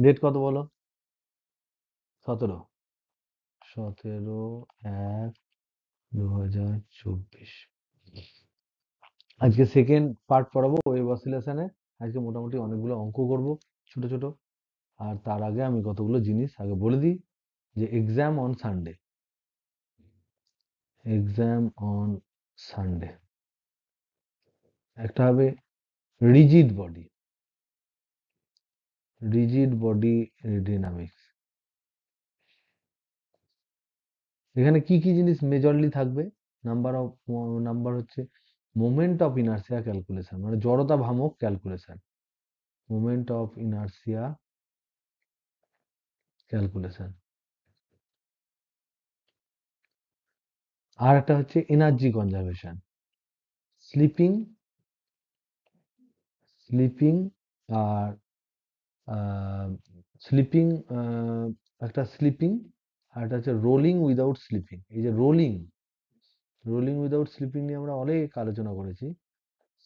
Date কত বলো? 17। 17/1/2024। আজকে সেকেন্ড পার্ট পড়াবো ওয়েভ অসিলেশনে। আজকে মোটামুটি অনেকগুলো অঙ্ক করব, ছোট ছোট। আর তার আগে আমি কতগুলো জিনিস আগে বলে দিই, যে exam on Sunday. Exam on Sunday একটা হবে rigid body. Rigid body aerodynamics. এখানে কি কি জিনিস মেজরলি থাকবে? নাম্বার হচ্ছে মোমেন্ট অফ ইনার্সিয়া ক্যালকুলেশন, মানে জড়তা ভ্রামক calculation. Moment of inertia calculation. আর একটা হচ্ছে এনার্জি কনজারভেশন। স্লিপিং স্লিপিং আর স্লিপিং, একটা স্লিপিং, আর একটা হচ্ছে রোলিং উইদাউট স্লিপিং। এই যে রোলিং রোলিং উইদাউট স্লিপিং নিয়ে আমরা অনেক আলোচনা করেছি।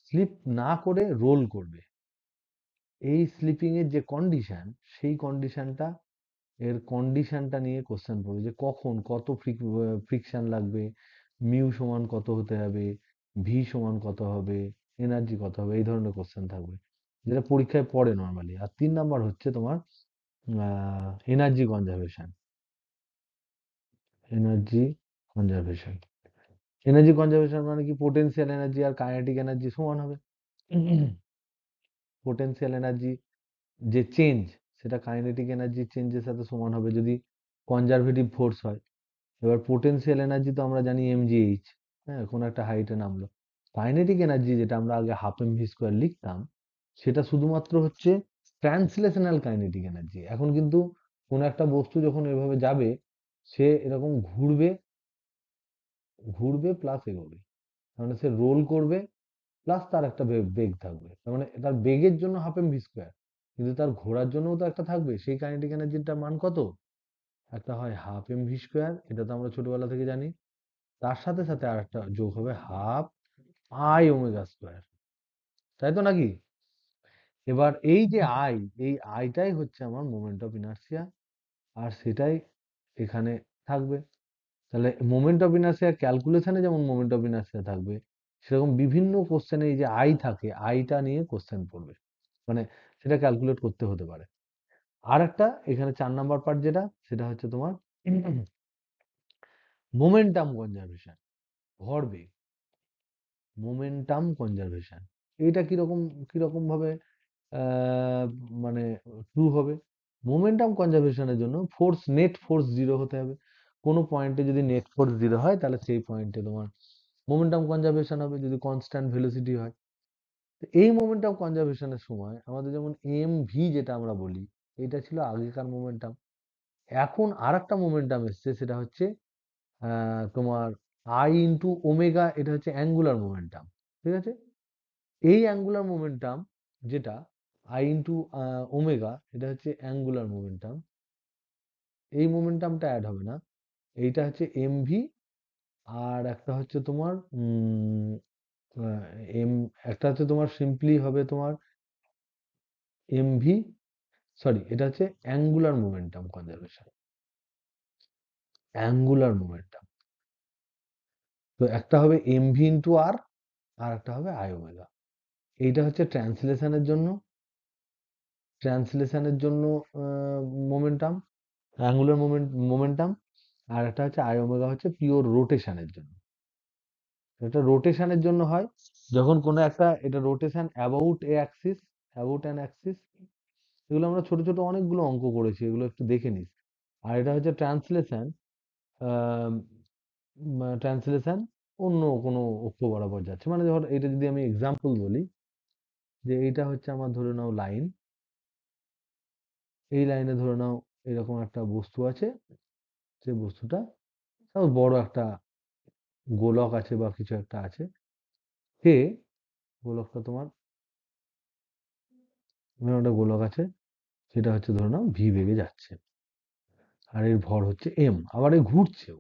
স্লিপ না করে রোল করবে, এই স্লিপিং এর যে কন্ডিশন, সেই কন্ডিশনটা, এর কন্ডিশনটা নিয়ে কোশ্চেন পড়বে, যে কখন কত ফ্রিকশন লাগবে, মিউ সমান কত হতে হবে, ভি সমান কত হবে, এনার্জি কত হবে, এই ধরনের কোশ্চেন থাকবে, যেটা পরীক্ষায় পড়ে নর্মালি। আর 3 নাম্বার হচ্ছে তোমার energy conservation. Energy conservation energy conservation মানে কি? পোটেনশিয়াল এনার্জি আর কাইনেটিক এনার্জি সমান হবে। পোটেনশিয়াল এনার্জি যে চেঞ্জ, সেটা কাইনেটিক এনার্জি চেঞ্জের সাথে সমান হবে যদি কনজারভেটিভ ফোর্স হয়। এবার পোটেনশিয়াল এনার্জি তো আমরা জানি mgh। হ্যাঁ, কোনো একটা হাইটে নামলো। কাইনেটিক এনার্জি, যেটা আমরা আগে হাফ এম ভি স্কোয়ার লিখতাম, সেটা শুধুমাত্র হচ্ছে ট্রান্সলেশনাল কাইনেটিক এনার্জি। এখন কিন্তু কোনো একটা বস্তু যখন এভাবে যাবে, সে এরকম ঘুরবে, ঘুরবে প্লাস এগোবে, তার মানে সে রোল করবে প্লাস তার একটা বেগ থাকবে। তার মানে তার বেগের জন্য হাফ এম ভি স্কোয়ার, কিন্তু তার ঘোরার জন্যও তো একটা থাকবে। সেই কাইনেটিক এনার্জিটার মান কত? একটা হয় হাফ এম ভি স্কোয়ার, এটা তো আমরা ছোটবেলা থেকে জানি। তার সাথে সাথে আর একটা যোগ হবে হাফ আই ওমেগা স্কোয়ার, তাই তো নাকি? এবার এই যে আই, এই আইটাই হচ্ছে আমার মোমেন্ট অফ ইনার্সিয়া, আর সেটাই এখানে থাকবে। তাহলে মোমেন্ট অফ ইনার্সিয়া ক্যালকুলেশনে যেমন মোমেন্ট অফ ইনার্সিয়া থাকবে, সেরকম বিভিন্ন কোশ্চেনে এই যে আই থাকে, আইটা নিয়ে কোশ্চেন পড়বে, মানে সেটা ক্যালকুলেট করতে হতে পারে। আর একটা এখানে 4 নাম্বার পার্ট যেটা, সেটা হচ্ছে তোমার মোমেন্টাম কনজারভেশন, ভরবেগ। মোমেন্টাম কনজারভেশন, এইটা কিরকম কিরকম ভাবে আহ, মানে ট্রু হবে? মোমেন্টাম কনজারভেশনের জন্য নেট ফোর্স 0 হতে হবে। কোনো পয়েন্টে যদি নেট ফোর্স 0 হয়, তাহলে সেই পয়েন্টে তোমার মোমেন্টাম কনজারভেশন হবে, যদি কনস্ট্যান্ট ভেলোসিটি হয়। তো এই মোমেন্টাম কনজারভেশনের সময় আমাদের যেমন এম ভি যেটা আমরা বলি, এটা ছিল আগেকার মোমেন্টাম। এখন আর একটা মোমেন্টাম এসছে, সেটা হচ্ছে তোমার আই ইন্টু ওমেগা, এটা হচ্ছে অ্যাঙ্গুলার মোমেন্টাম। ঠিক আছে? এই অ্যাঙ্গুলার মোমেন্টাম, যেটা আই ইন্টু ওমেগা, এটা হচ্ছে অ্যাঙ্গুলার মোমেন্টাম। এই মোমেন্টামটা অ্যাড হবে না, এইটা হচ্ছে এমভি। আর একটা হচ্ছে তোমার এম একটা হচ্ছে তোমার সিম্পলি হবে তোমার এমভি, সরি, এটা হচ্ছে angular momentum conservation. Angular momentum, তো একটা হবে এমভি ইন্টু আর, আর একটা হবে আই ওমেগা। এইটা হচ্ছে ট্রান্সলেশনের জন্য মোমেন্টাম, অ্যাঙ্গুলার মোমেন্টাম। আর একটা হচ্ছে আই ওমেগা, হচ্ছে পিওর রোটেশনের জন্য। এটা রোটেশনের জন্য হয়, যখন কোনো একটা, এটা rotation about a Axis, about an Axis. এগুলো আমরা ছোট ছোট অনেকগুলো অঙ্ক করেছি, এগুলো একটু দেখে নিস। আর এটা হচ্ছে ট্রান্সলেশন, ট্রান্সলেশন অন্য কোনো অক্ষ বরাবর যাচ্ছে। মানে ধর, এটা যদি আমি এক্সাম্পল বলি, যে এইটা হচ্ছে আমার, ধরে নাও লাইন। এই লাইনে ধরে নাও এরকম একটা বস্তু আছে, যে বস্তুটা বড় একটা গোলক আছে বা কিছু একটা আছে, সে গোলকটা তোমার, এখানে একটা গোলক আছে, সেটা হচ্ছে ধরে নাও ভি বেগে যাচ্ছে, আর এর ভর হচ্ছে এম, আবার এ ঘুরছেও।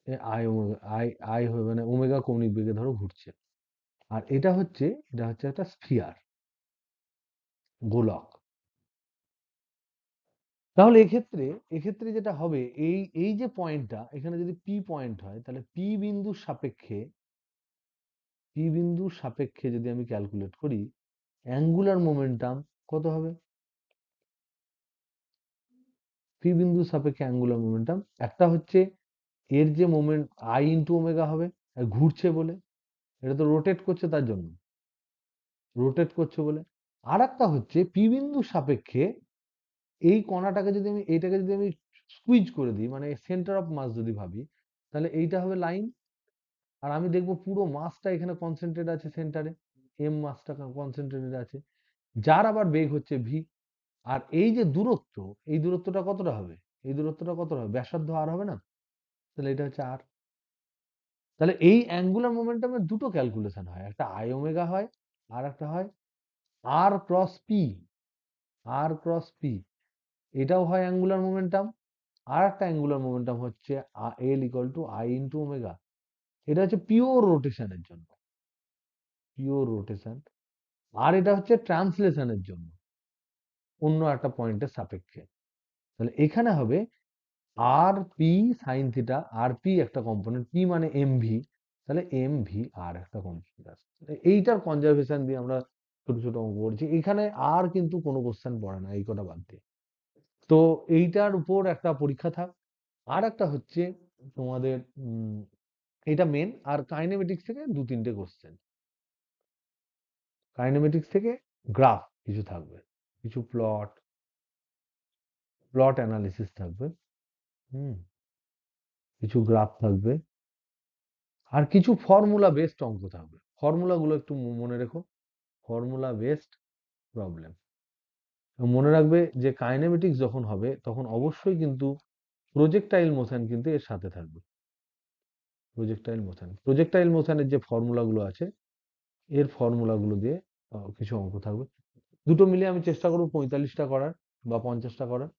এ আই ওমেগা, আই আই হয়ে মানে ওমেগা কৌণিক বেগে ধরো ঘুরছে। আর এটা হচ্ছে একটা স্ফিয়ার, গোলক। তাহলে এক্ষেত্রে যেটা হবে, এই এই যে পয়েন্টটা এখানে যদি পি পয়েন্ট হয়, তাহলে পি বিন্দুর সাপেক্ষে যদি আমি ক্যালকুলেট করি, অ্যাঙ্গুলার মোমেন্টাম কত হবে? পি বিন্দুর সাপেক্ষে অ্যাঙ্গুলার মোমেন্টাম একটা হচ্ছে এর যে মোমেন্ট আই ইন্টু ওমেগা হবে, আর ঘুরছে বলে, এটা তো রোটেট করছে তার জন্য, রোটেট করছে বলে। আর একটা হচ্ছে পি বিন্দুর সাপেক্ষে এই কণাটাকে যদি আমি এইটাকে যদি আমি স্কুইজ করে দিই, মানে সেন্টার অফ মাস যদি ভাবি, তাহলে এইটা হবে লাইন। আর আমি দেখবো পুরো মাসটা এখানে কনসেন্ট্রেট আছে সেন্টারে, এম মাসটা কনসেন্ট্রেটেড আছে, যার আবার বেগ হচ্ছে ভি। আর এই যে দূরত্ব, এই দূরত্বটা কতটা হবে? এই দূরত্বটা কতটা হবে? ব্যাসার্ধ আর হবে না? তাহলে এটা হচ্ছে আর। তাহলে এই অ্যাঙ্গুলার মোমেন্টামের দুটো ক্যালকুলেশন হয়, একটা আই ওমেগা হয়, আর একটা হয় আর ক্রস পি। আর ক্রস পি এটাও হয় অ্যাঙ্গুলার মোমেন্টাম। আর একটা অ্যাঙ্গুলার মোমেন্টাম হচ্ছে L equal to I into omega. এটা হচ্ছে পিওর রোটেশনের জন্য, পিওর রোটেশন। আর এটা হচ্ছে ট্রান্সলেশনের জন্য অন্য একটা পয়েন্টের সাপেক্ষে। তাহলে এখানে হবে আর পি সাইন থিটা, আর পি একটা কম্পোনেন্ট, পি মানে এম ভি, তাহলে এম ভি আর একটা কম্পোনেন্ট আছে। এইটার কনজারভেশন দিয়ে আমরা ছোট ছোট অঙ্ক করছি, এখানে আর কিন্তু কোনো কোশ্চেন পড়ে না এই কটা বাদ দিয়ে। তো এইটার উপর একটা পরীক্ষা থাক। আর একটা হচ্ছে তোমাদের এটা মেন, আর কাইনেমেটিক্স থেকে দু তিনটে কোশ্চেন, কাইনেমেটিক্স থেকে গ্রাফ কিছু থাকবে, কিছু প্লট অ্যানালিসিস থাকবে, হুম, কিছু গ্রাফ থাকবে, আর কিছু ফর্মুলা বেসড অঙ্ক থাকবে। ফর্মুলাগুলো একটু মনে রেখো, ফর্মুলা বেসড প্রবলেম। মনে রাখবে যে কাইনেমেটিক্স যখন হবে তখন অবশ্যই কিন্তু প্রজেক্টাইল মোশন কিন্তু এর সাথে থাকবে। প্রজেক্টাইল মোশনের যে ফর্মুলাগুলো আছে, এর ফর্মুলাগুলো দিয়ে কিছু অঙ্ক থাকবে। দুটো মিলিয়ে আমি চেষ্টা করবো 45টা করার বা 50টা করার।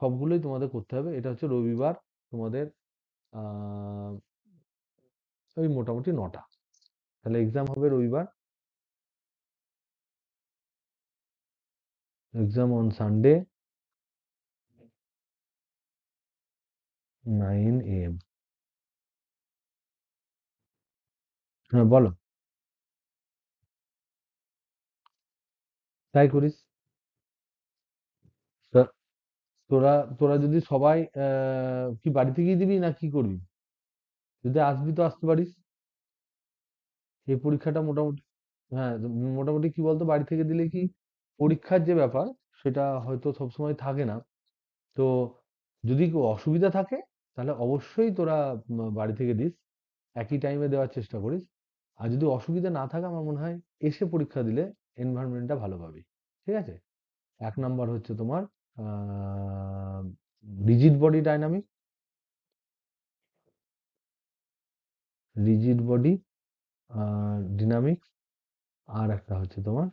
সবগুলোই তোমাদের করতে হবে। এটা হচ্ছে রবিবার তোমাদের আহ ওই মোটামুটি 9টা। তাহলে এক্সাম হবে রবিবার, এক্সাম অন সানডে 9 AM। হ্যাঁ বলো। তাই করিস। তা তোরা তোরা যদি সবাই কি বাড়ি থেকেই দিবি না কি করবি? যদি আসবি তো আসতে পারিস। এই পরীক্ষাটা মোটামুটি, হ্যাঁ মোটামুটি কি বলতো, বাড়ি থেকে দিলে কি পরীক্ষার যে ব্যাপার সেটা হয়তো সবসময় থাকে না। তো যদি কেউ অসুবিধা থাকে তাহলে অবশ্যই তোরা বাড়ি থেকে দিস, একই টাইমে দেওয়ার চেষ্টা করিস। আর যদি অসুবিধা না থাকে আমার মনে হয় এসে পরীক্ষা দিলে এনভায়রনমেন্টটা ভালো পাবি। ঠিক আছে? এক নাম্বার হচ্ছে তোমার rigid body dynamic, rigid body dynamics, আর একটা হচ্ছে তোমার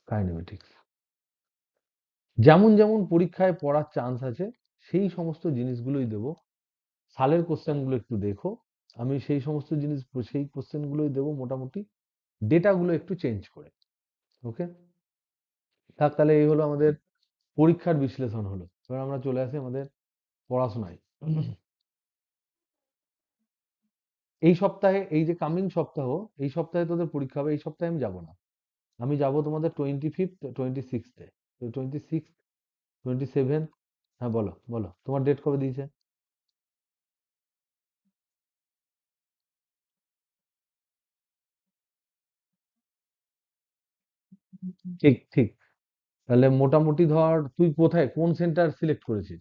কাইনেমেটিক্স। যেমন যেমন পরীক্ষায় পড়ার চান্স আছে সেই সমস্ত জিনিসগুলোই দেবো। সালের কোশ্চেনগুলো একটু দেখো, আমি সেই সমস্ত জিনিস সেই কোশ্চেনগুলোই দেবো মোটামুটি, ডেটাগুলো একটু চেঞ্জ করে। ওকে, থাক তাহলে এই হলো আমাদের পরীক্ষার বিশ্লেষণ হলো। এবার আমরা চলে আসি আমাদের পড়াশোনায়। এই সপ্তাহে, এই যে কামিং সপ্তাহ, এই সপ্তাহে তোদের পরীক্ষা হবে, এই সপ্তাহে আমি যাব না। আমি যাব তোমাদের 25th 26th-এ। 26th 27th। হ্যাঁ বলো বলো, তোমার ডেট কবে দিয়েছে? ঠিক ঠিক। তাহলে মোটামুটি ধর তুই কোথায় কোন সেন্টার সিলেক্ট করেছিস?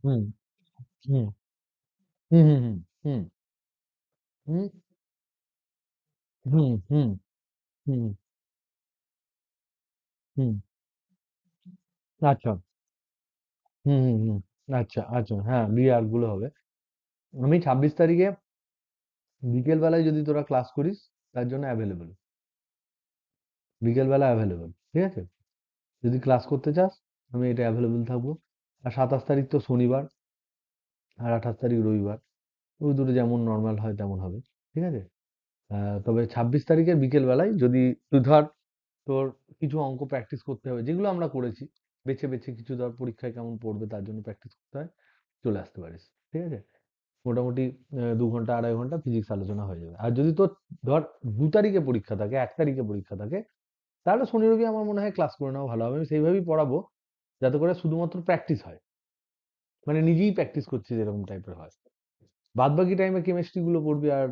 হুম হুম হুম হুম হুম হুম হুম হুম হুম হুম আচ্ছা। হুম হুম হুম আচ্ছা আচ্ছা, হ্যাঁ বিআর গুলো হবে। আমি 26 তারিখে বিকেল বেলায় যদি তোরা ক্লাস করিস তার জন্য অ্যাভেলেবল, বিকেল বেলা অ্যাভেলেবল। ঠিক আছে? যদি ক্লাস করতে চাস আমি এটা অ্যাভেলেবল থাকবো। আর 27 তারিখ তো শনিবার, আর 28 তারিখ রবিবার, ওই দুটো যেমন নর্মাল হয় তেমন হবে। ঠিক আছে? তবে 26 তারিখের বিকেল বেলায় যদি তুই ধর তোর কিছু অঙ্ক প্র্যাকটিস করতে হবে, যেগুলো আমরা করেছি। বেছে বেছে কিছু, ধর পরীক্ষায় কেমন পড়বে তার জন্য প্র্যাকটিস করতে হয়, চলে আসতে পারিস। ঠিক আছে? মোটামুটি 2 ঘন্টা 2.5 ঘন্টা ফিজিক্স আলোচনা হয়ে যাবে। আর যদি তোর ধর 2 তারিখে পরীক্ষা থাকে, 1 তারিখে পরীক্ষা থাকে, তাহলে শনি রবি আমার মনে হয় ক্লাস করে নেওয়া ভালো হবে। আমি সেইভাবেই পড়াবো, যাতে করে শুধুমাত্র প্র্যাকটিস হয়, মানে নিজেই প্র্যাকটিস করছিস এরকম টাইপের হয়। বাদ বাকি টাইমে কেমিস্ট্রি গুলো পড়বি আর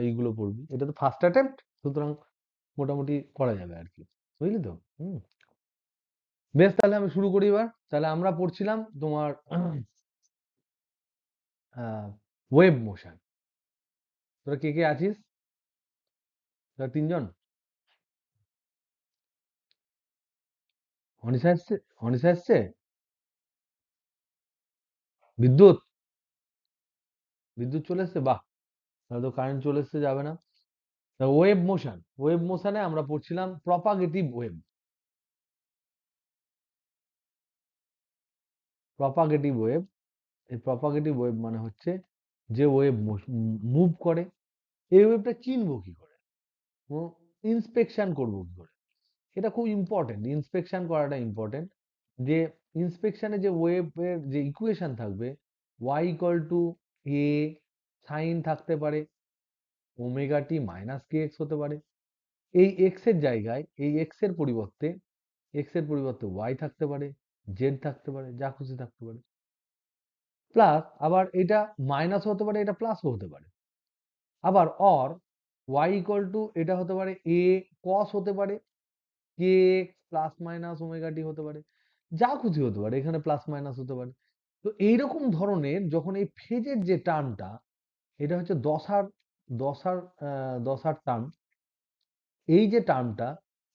এইগুলো পড়বি। এটা তো ফার্স্ট অ্যাটেম্প্ট, সুতরাং মোটামুটি করা যাবে আর কি। বুঝলি তো? বেশ, তাহলে আমি শুরু করি এবার। তাহলে আমরা পড়ছিলাম তোমার ওয়েভ মোশন। তোরা কে কে আছিস? তোরা 3 জন? অনিশা এসছে? অনিশা এসছে? বিদ্যুৎ? বিদ্যুৎ চলে এসছে? বাহ! তাহলে তো কারেন্ট চলে এসছে, যাবে না। ওয়েভ মোশন, ওয়েভ মোশনে আমরা পড়ছিলাম প্রপাগেটিভ ওয়েভ। প্রপাগেটিভ ওয়েভ, এই প্রপাগেটিভ ওয়েভ মানে হচ্ছে যে ওয়েভ মুভ করে, এই ওয়েভটা চিনবো কি করে, ইন্সপেকশন করবো কি করে। এটা খুব ইম্পর্টেন্ট, ইন্সপেকশন করাটা ইম্পর্টেন্ট। যে ইন্সপেকশনে যে ওয়েভের যে ইকুয়েশন থাকবে, y equal to A sine থাকতে পারে, ওমেগা টি মাইনাস কে এক্স হতে পারে। এই এক্স এর জায়গায়, এই এক্স এর পরিবর্তে ওয়াই থাকতে পারে, জেড থাকতে পারে, যা খুশি থাকতে পারে। প্লাস আবার এটা মাইনাস হতে পারে, এটা প্লাসও হতে পারে। আবার অর ওয়াই ইকুয়াল টু এটা হতে পারে এ কস হতে পারে, কে x plus minus omega t হতে পারে, যা খুশি হতে পারে, এখানে প্লাস মাইনাস হতে পারে। তো এইরকম ধরনের যখন এই ফেজের যে টার্মটা, এটা হচ্ছে দশার দশার টার্ম। এই যে টার্মটা,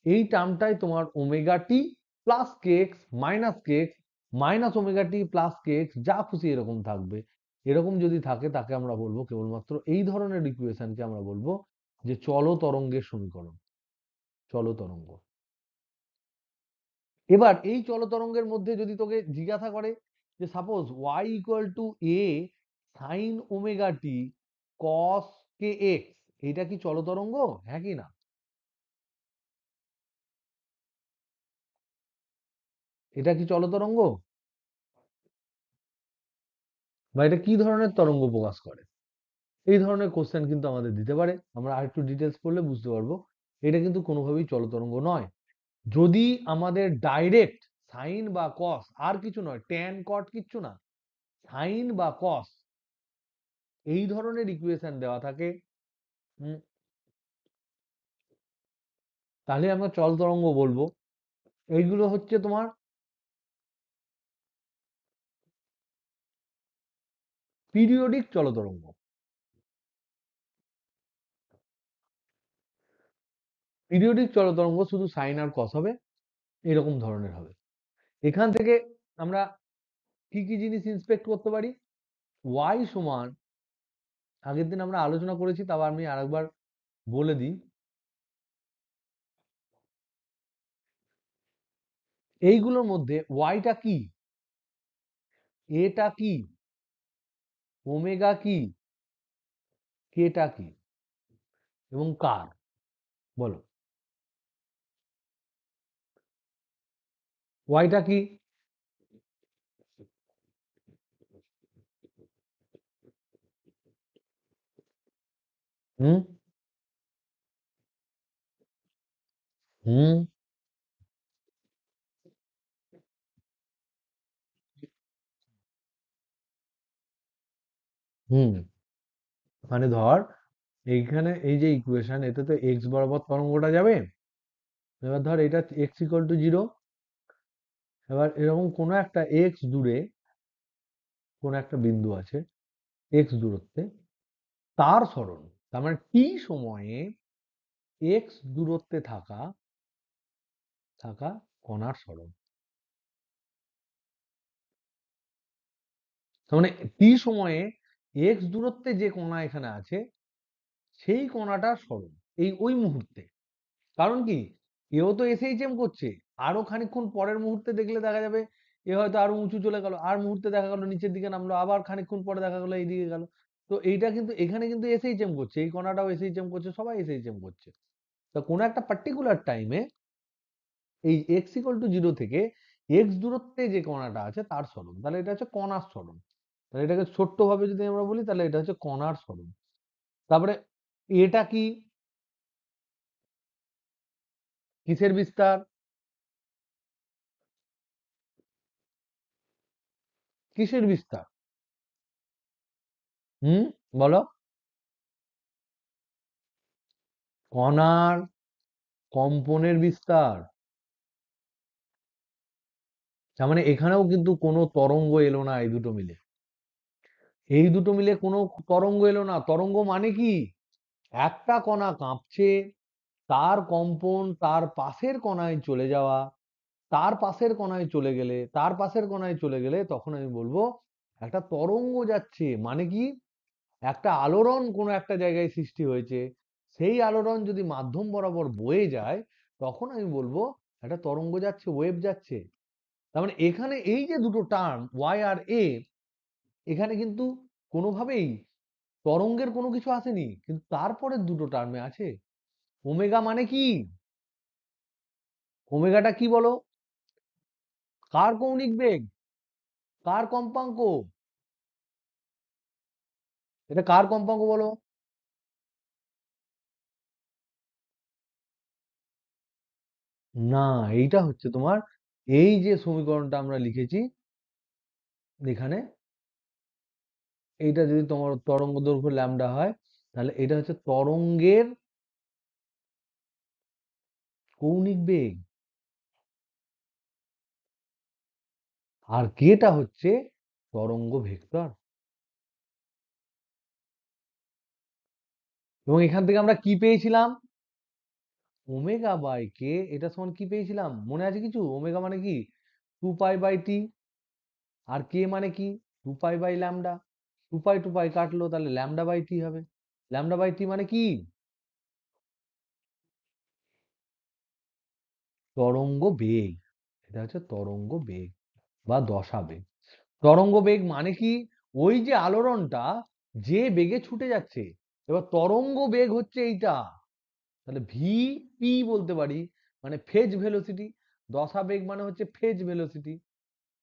এই টার্মটাই তোমার ওমেগা টি প্লাস কে x minus k x minus omega t plus কে এক্স, যা খুশি এরকম থাকবে। এরকম যদি থাকে তাকে আমরা বলবো, কেবলমাত্র এই ধরনের ইকুয়েশনকে আমরা বলবো যে চল তরঙ্গের সমীকরণ, চল তরঙ্গ। এবার এই চল তরঙ্গের মধ্যে যদি তোকে জিজ্ঞাসা করে যে suppose y equal to A sine omega t cos k x, এটা কি চল তরঙ্গ? হ্যাঁ কি না? এটা কি চল তরঙ্গ? বা এটা কি ধরনের তরঙ্গ প্রকাশ করে? এই ধরনের কোশ্চেন কিন্তু আমাদের দিতে পারে। আমরা আরেকটু ডিটেলস পড়লে বুঝতে পারবো এটা কিন্তু কোনোভাবেই চল তরঙ্গ নয়। যদি আমাদের ডাইরেক্ট সাইন বা কস, আর কিছু নয়, ট্যান কট কিচ্ছু না, সাইন বা কস এই ধরনের ইকুয়েশন দেওয়া থাকে, তাহলে আমরা চল তরঙ্গ বলবো। এইগুলো হচ্ছে তোমার পিরিয়ডিক চল তরঙ্গ। পিরিয়ডিক চল তরঙ্গ শুধু সাইন আর কস হবে, এরকম ধরনের হবে। এখান থেকে আমরা কি কি জিনিস ইন্সপেক্ট করতে পারি? ওয়াই সমান, আগের দিন আমরা আলোচনা করেছি, তাও আমি আরেকবার বলে দিই। এইগুলোর মধ্যে ওয়াইটা কি, এটা কি, ওমেগা কি, কেটা কি, এবং কার, বলো। ওয়াইটা কি? হুম, হুম, হুম। মানে ধর এইখানে এই যে ইকুয়েশন, এতে তো এক্স বরাবর তরঙ্গটা যাবে। এবার ধর এটা এক্স ইকুয়াল টু 0। এবার এরকম কোনো একটা এক্স দূরে কোনো একটা বিন্দু আছে, এক্স দূরত্বে, তার সরণ, তার মানে টি সময়ে এক্স দূরত্বে থাকা থাকা কণার সরণ। তার মানে টি সময়ে এক্স দূরত্বে যে কণা এখানে আছে, সেই কণাটার সরণ এই ওই মুহূর্তে। কারণ কি, এও তো এসএইচএম করছে, আরো খানিকক্ষণ পরের মুহূর্তে দেখলে দেখা যাবে এ হয়তো আরো উঁচু চলে গেল, আর মুহূর্তে দেখা গেল নিচের দিকে নামলো, আবার খানিকক্ষণ পরে দেখা গেল এইদিকে গেল। তো এইটা কিন্তু এখানে কিন্তু এসএইচএম করছে, এই কণাটাও এসএইচএম করছে, সবাই এসএইচএম করছে। তো কোনো একটা পার্টিকুলার টাইমে এই x ইকুয়াল টু 0 থেকে x দূরত্বে যে কণাটা আছে তার সরণ, তাহলে এটা হচ্ছে কণার সরণ। তাহলে এটাকে ছোট্ট ভাবে যদি আমরা বলি তাহলে এটা হচ্ছে কণার সরণ। তারপরে এটা কি, কিসের বিস্তার? কিসের বিস্তার? বলো। কণার কম্পনের বিস্তার। তার মানে এখানেও কিন্তু কোনো তরঙ্গ এলো না, এই দুটো মিলে, এই দুটো মিলে কোনো তরঙ্গ এলো না। তরঙ্গ মানে কি? একটা কণা কাঁপছে, তার কম্পন তার পাশের কণায় চলে যাওয়া, তার পাশের কণায় চলে গেলে, তার পাশের কণায় চলে গেলে তখন আমি বলবো একটা তরঙ্গ যাচ্ছে। মানে কি? একটা আলোড়ন কোনো একটা জায়গায় সৃষ্টি হয়েছে, সেই আলোড়ন যদি মাধ্যম বরাবর বয়ে যায় তখন আমি বলবো একটা তরঙ্গ যাচ্ছে, ওয়েভ যাচ্ছে। তার মানে এখানে এই যে দুটো টার্ম ওয়াই আর এ, এখানে কিন্তু কোনোভাবেই তরঙ্গের কোনো কিছু আসেনি, কিন্তু তারপরে দুটো টার্মে আছে। ওমেগা মানে কি? ওমেগাটা কি বলো? কার কৌণিক বেগ? কার কম্পাঙ্ক? এটা কার কম্পাঙ্ক বলো? না, এইটা হচ্ছে তোমার এই যে সমীকরণটা আমরা লিখেছি এখানে, এইটা যদি তোমার তরঙ্গ দৈর্ঘ্য ল্যামডা হয় তাহলে এটা হচ্ছে তরঙ্গের কৌণিক বেগ, আর কেটা হচ্ছে তরঙ্গ ভেক্টর। এবং এখান থেকে আমরা কি পেয়েছিলাম? ওমেগা বাই কে এটা সমান কি পেয়েছিলাম মনে আছে কিছু? ওমেগা মানে কি? 2π/t। আর কে মানে কি? 2π/λ। 2π কাটলো তাহলে λ/t হবে। λ/t মানে কি? তরঙ্গ বেগ। এটা হচ্ছে তরঙ্গ বেগ বা দশা বেগ। তরঙ্গ বেগ মানে কি? ওই যে আলোড়নটা যে বেগে ছুটে যাচ্ছে, এবার তরঙ্গ বেগ হচ্ছে এইটা, তাহলে ভিপি বলতে পারি, মানে ফেজ ভেলোসিটি। দশা বেগ মানে হচ্ছে ফেজ ভেলোসিটি,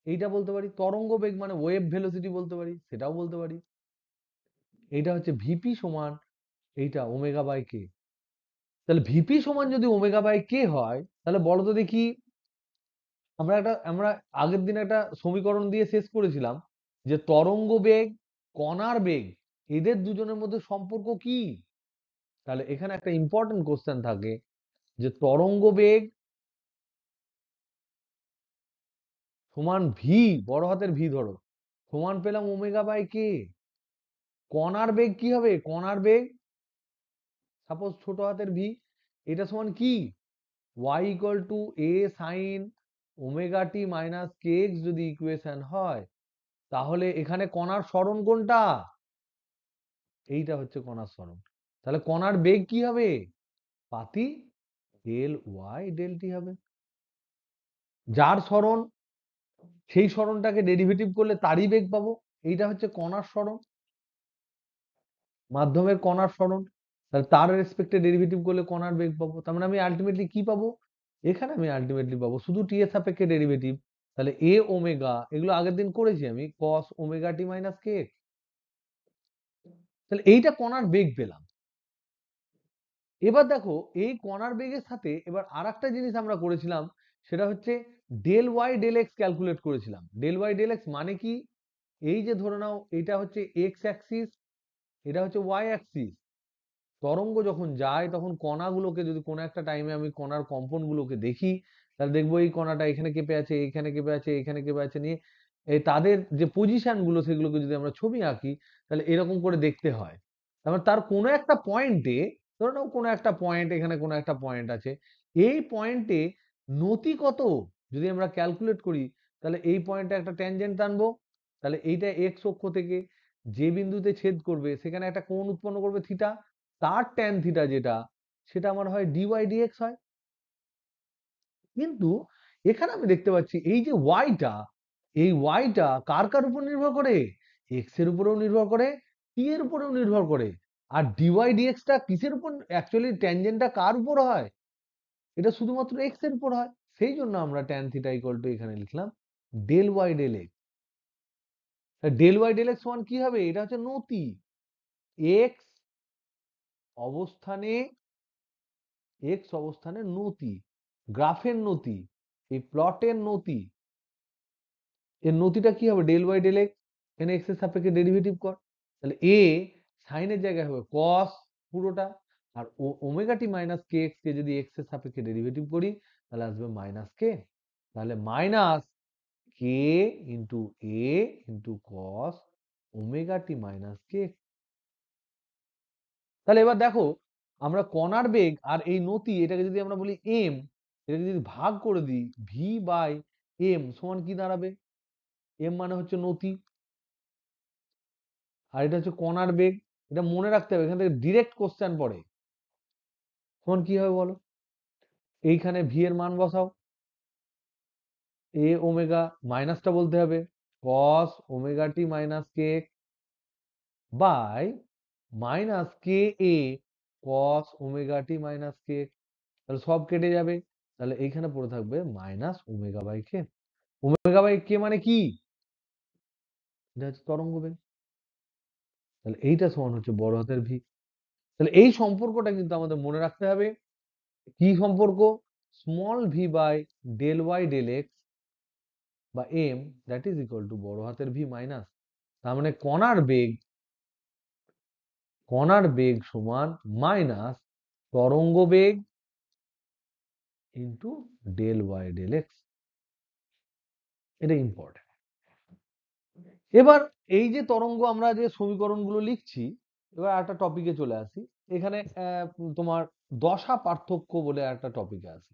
এইটা বলতে পারি। তরঙ্গ বেগ মানে ওয়েভ ভেলোসিটি বলতে পারি, সেটাও বলতে পারি। এইটা হচ্ছে ভিপি সমান এইটা ওমেগা বাই কে। তাহলে ভিপি সমান যদি ওমেগা বাই কে হয় তাহলে বলো তো দেখি, আমরা আগের দিন একটা সমীকরণ দিয়ে শেষ করেছিলাম যে তরঙ্গ বেগ, কণার বেগ, এদের দুজনের মধ্যে সম্পর্ক কি? তাহলে এখানে একটা ইম্পর্টেন্ট কোশ্চেন থাকে যে তরঙ্গ বেগ সমান ভি, বড় হাতের ভি ধরো, সমান পেলাম ওমেগা বাই কে। কণার বেগ কি হবে? কণার বেগ সাপোজ ছোট হাতের ভি, এটা সমান কি? Y equal to A sine omega T minus k x যদি ইকুয়েশন হয় তাহলে এখানে কণার সরণ কোনটা? এইটা হচ্ছে কণার সরণ। তাহলে কণার বেগ কি হবে? পাতি ডেল ওয়াই ডেল টি হবে। যার সরণ, সেই সরণটাকে ডেরিভেটিভ করলে তারই বেগ পাবো। এইটা হচ্ছে কণার সরণ, মাধ্যমের কণার সরণ। তাহলে তার রেসপেক্টে ডেরিভেটিভ করলে কণার বেগ পাবো। তার মানে আমি আলটিমেটলি কি পাবো? এখানে আমি আলটিমেটলি পাবো শুধু টি এর সাপেক্ষে ডেরিভেটিভ। তাহলে এ ওমেগা, এগুলো আগের দিন করেছি আমি, কস ওমেগা টি মাইনাস কে। তাহলে এইটা কণার বেগ পেলাম। এবার দেখো এই কণার বেগের সাথে এবার আর একটা জিনিস আমরা করেছিলাম, সেটা হচ্ছে del Y del x calculate করেছিলাম। ডেল ওয়াই ডেল এক্স মানে কি? এই যে ধরে নাও এটা হচ্ছে এক্স অ্যাক্সিস, এটা হচ্ছে ওয়াই অ্যাক্সিস। তরঙ্গ যখন যায় তখন কণাগুলোকে যদি কোনো একটা টাইমে আমি কণার কম্পনগুলোকে দেখি তাহলে দেখবো এই কণাটা এখানে কেঁপে আছে, এখানে কেঁপে আছে, এখানে কেঁপে আছে, নিয়ে এই তাদের যে পজিশন গুলো সেগুলোকে যদি আমরা ছবি আঁকি তাহলে এরকম করে দেখতে হয়। তারপর তার কোনো একটা পয়েন্টে, ধরে নাও কোনো একটা পয়েন্ট, এখানে কোনো একটা পয়েন্ট আছে, এই পয়েন্টে নতি কত যদি আমরা ক্যালকুলেট করি তাহলে এই পয়েন্টে একটা ট্যানজেন্ট টানবো, তাহলে এইটা এক্স অক্ষ থেকে যে বিন্দুতে ছেদ করবে সেখানে একটা কোণ উৎপন্ন করবে থিটা, তার ট্যান থিটা যেটা, সেটা আমার হয় ডিওয়াই ডিএক্স হয়। কিন্তু এখানে আমি দেখতে পাচ্ছি এই যে ওয়াইটা, এই ওয়াইটা কার কার উপর নির্ভর করে? এক্স এর উপরেও নির্ভর করে, টি এর উপরেও নির্ভর করে। আর ডিওয়াই ডিএক্সটা কিসের উপর? অ্যাকচুয়ালি ট্যানজেন্টটা কার উপর হয়? এটা শুধুমাত্র এক্স এর উপর হয়। সেই জন্য আমরা tan থিটা ইকুয়াল টু এখানে লিখলাম del Y del x. Del Y del x সমান কি হবে? এটা হচ্ছে নতি, এক্স অবস্থানে, এক্স অবস্থানে নতি, গ্রাফের নতি, এই প্লটের নতি, এর নতিটা কি হবে? Del Y del x. এখানে এক্স এর সাপেক্ষে ডেরিভেটিভ কর, তাহলে এ সাইনের জায়গায় হবে কস পুরোটা, আর omega t minus k x কে যদি এক্স এর সাপেক্ষে ডেরিভেটিভ করি তাহলে আসবে মাইনাস কে, তাহলে মাইনাস কে ইন্টু এ ইন্টু কস ওমেগা টি মাইনাস কে। তাহলে এবার দেখো, আমরা কণার বেগ আর এই নতি এটাকে যদি আমরা বলি এম, এটাকে যদি ভাগ করে দিই ভি বাই এম সমান কি দাঁড়াবে? এম মানে হচ্ছে নতি আর এটা হচ্ছে কণার বেগ। এটা মনে রাখতে হবে, এখান থেকে ডিরেক্ট কোশ্চেন পড়ে। তখন কি হবে বলো? এইখানে ভি এর মান বসাও, এ ওমেগা মাইনাসটা বলতে হবে cos omega T minus K by minus K A cos omega T minus K, তাহলে সব কেটে যাবে, তাহলে এইখানে পড়ে থাকবে minus omega by K. Omega by K মানে কি? এটা হচ্ছে তরঙ্গ বেগ, তাহলে এইটা সমান হচ্ছে বড় হাতের ভি। তাহলে এই সম্পর্কটা কিন্তু আমাদের মনে রাখতে হবে। কি সম্পর্ক? Small V by del Y del X বা um that is equal to বড় হাতের ভি মাইনাস, তার মানে কণার বেগ সমান মাইনাস তরঙ্গ বেগ into del Y del X. এটা ইম্পর্টেন্ট। এবার এই যে তরঙ্গ আমরা যে সমীকরণগুলো লিখছি, এবার একটা টপিকে চলে আসি। এখানে তোমার দশা পার্থক্য বলে একটা টপিকে আসি।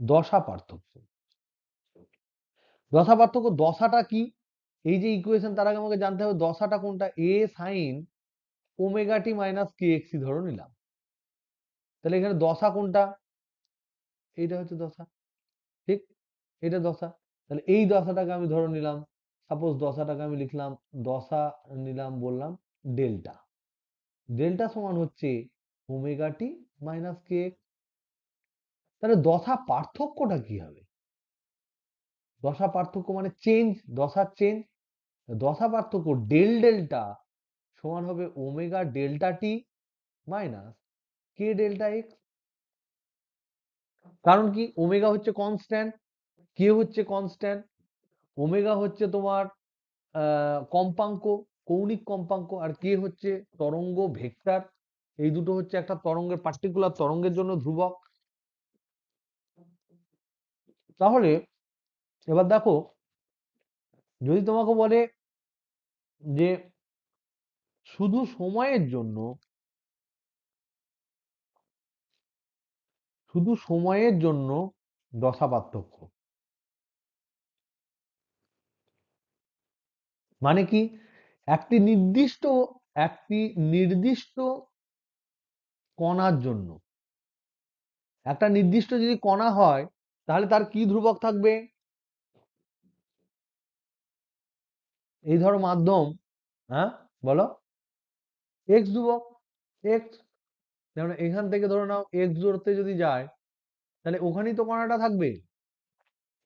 দশা পার্থক্য, দশা পার্থক্য, দশাটা কি? এই যে ইকুয়েশন, তার আগে আমাকে জানতে হবে দশাটা কোনটা। এ সাইন ওমেগা টি মাইনাস কে এক্স ধরে নিলাম, তাহলে এখানে দশা কোনটা? এইটা হচ্ছে দশা, ঠিক, এটা দশা। তাহলে এই দশাটাকে আমি ধরে নিলাম, সাপোজ দশাটাকে আমি লিখলাম, দশা নিলাম বললাম ডেল্টা, ডেল্টা সমান হচ্ছে ওমেগা টি মাইনাস কে। তাহলে দশা পার্থক্যটা কি হবে? দশা পার্থক্য মানে চেঞ্জ, দশার চেঞ্জ। দশা পার্থক্য ডেল ডেল্টা সমান হবে ওমেগা ডেল্টা টি মাইনাস কে ডেল্টা এক্স। কারণ কি? ওমেগা হচ্ছে কনস্ট্যান্ট, কে হচ্ছে কনস্ট্যান্ট, ওমেগা হচ্ছে তোমার কম্পাঙ্ক, কৌণিক কম্পাঙ্ক, আর কে হচ্ছে তরঙ্গ ভেক্টর। এই দুটো হচ্ছে একটা তরঙ্গের, পার্টিকুলার তরঙ্গের জন্য ধ্রুবক। তাহলে এবার দেখো, যদি তোমাকে বলে যে শুধু সময়ের জন্য, শুধু সময়ের জন্য দশা পার্থক্য মানে কি? একটি নির্দিষ্ট, একটি নির্দিষ্ট কণার জন্য, একটা নির্দিষ্ট যদি কণা হয় তাহলে তার কি ধ্রুবক থাকবে? এই ধরো মাধ্যম, হ্যাঁ বলো, এক্স ধ্রুবক, এক্স। যেমন এখান থেকে ধরে নাও এক্স দূরত্বে যদি যায় তাহলে ওখানেই তো কণাটা থাকবে।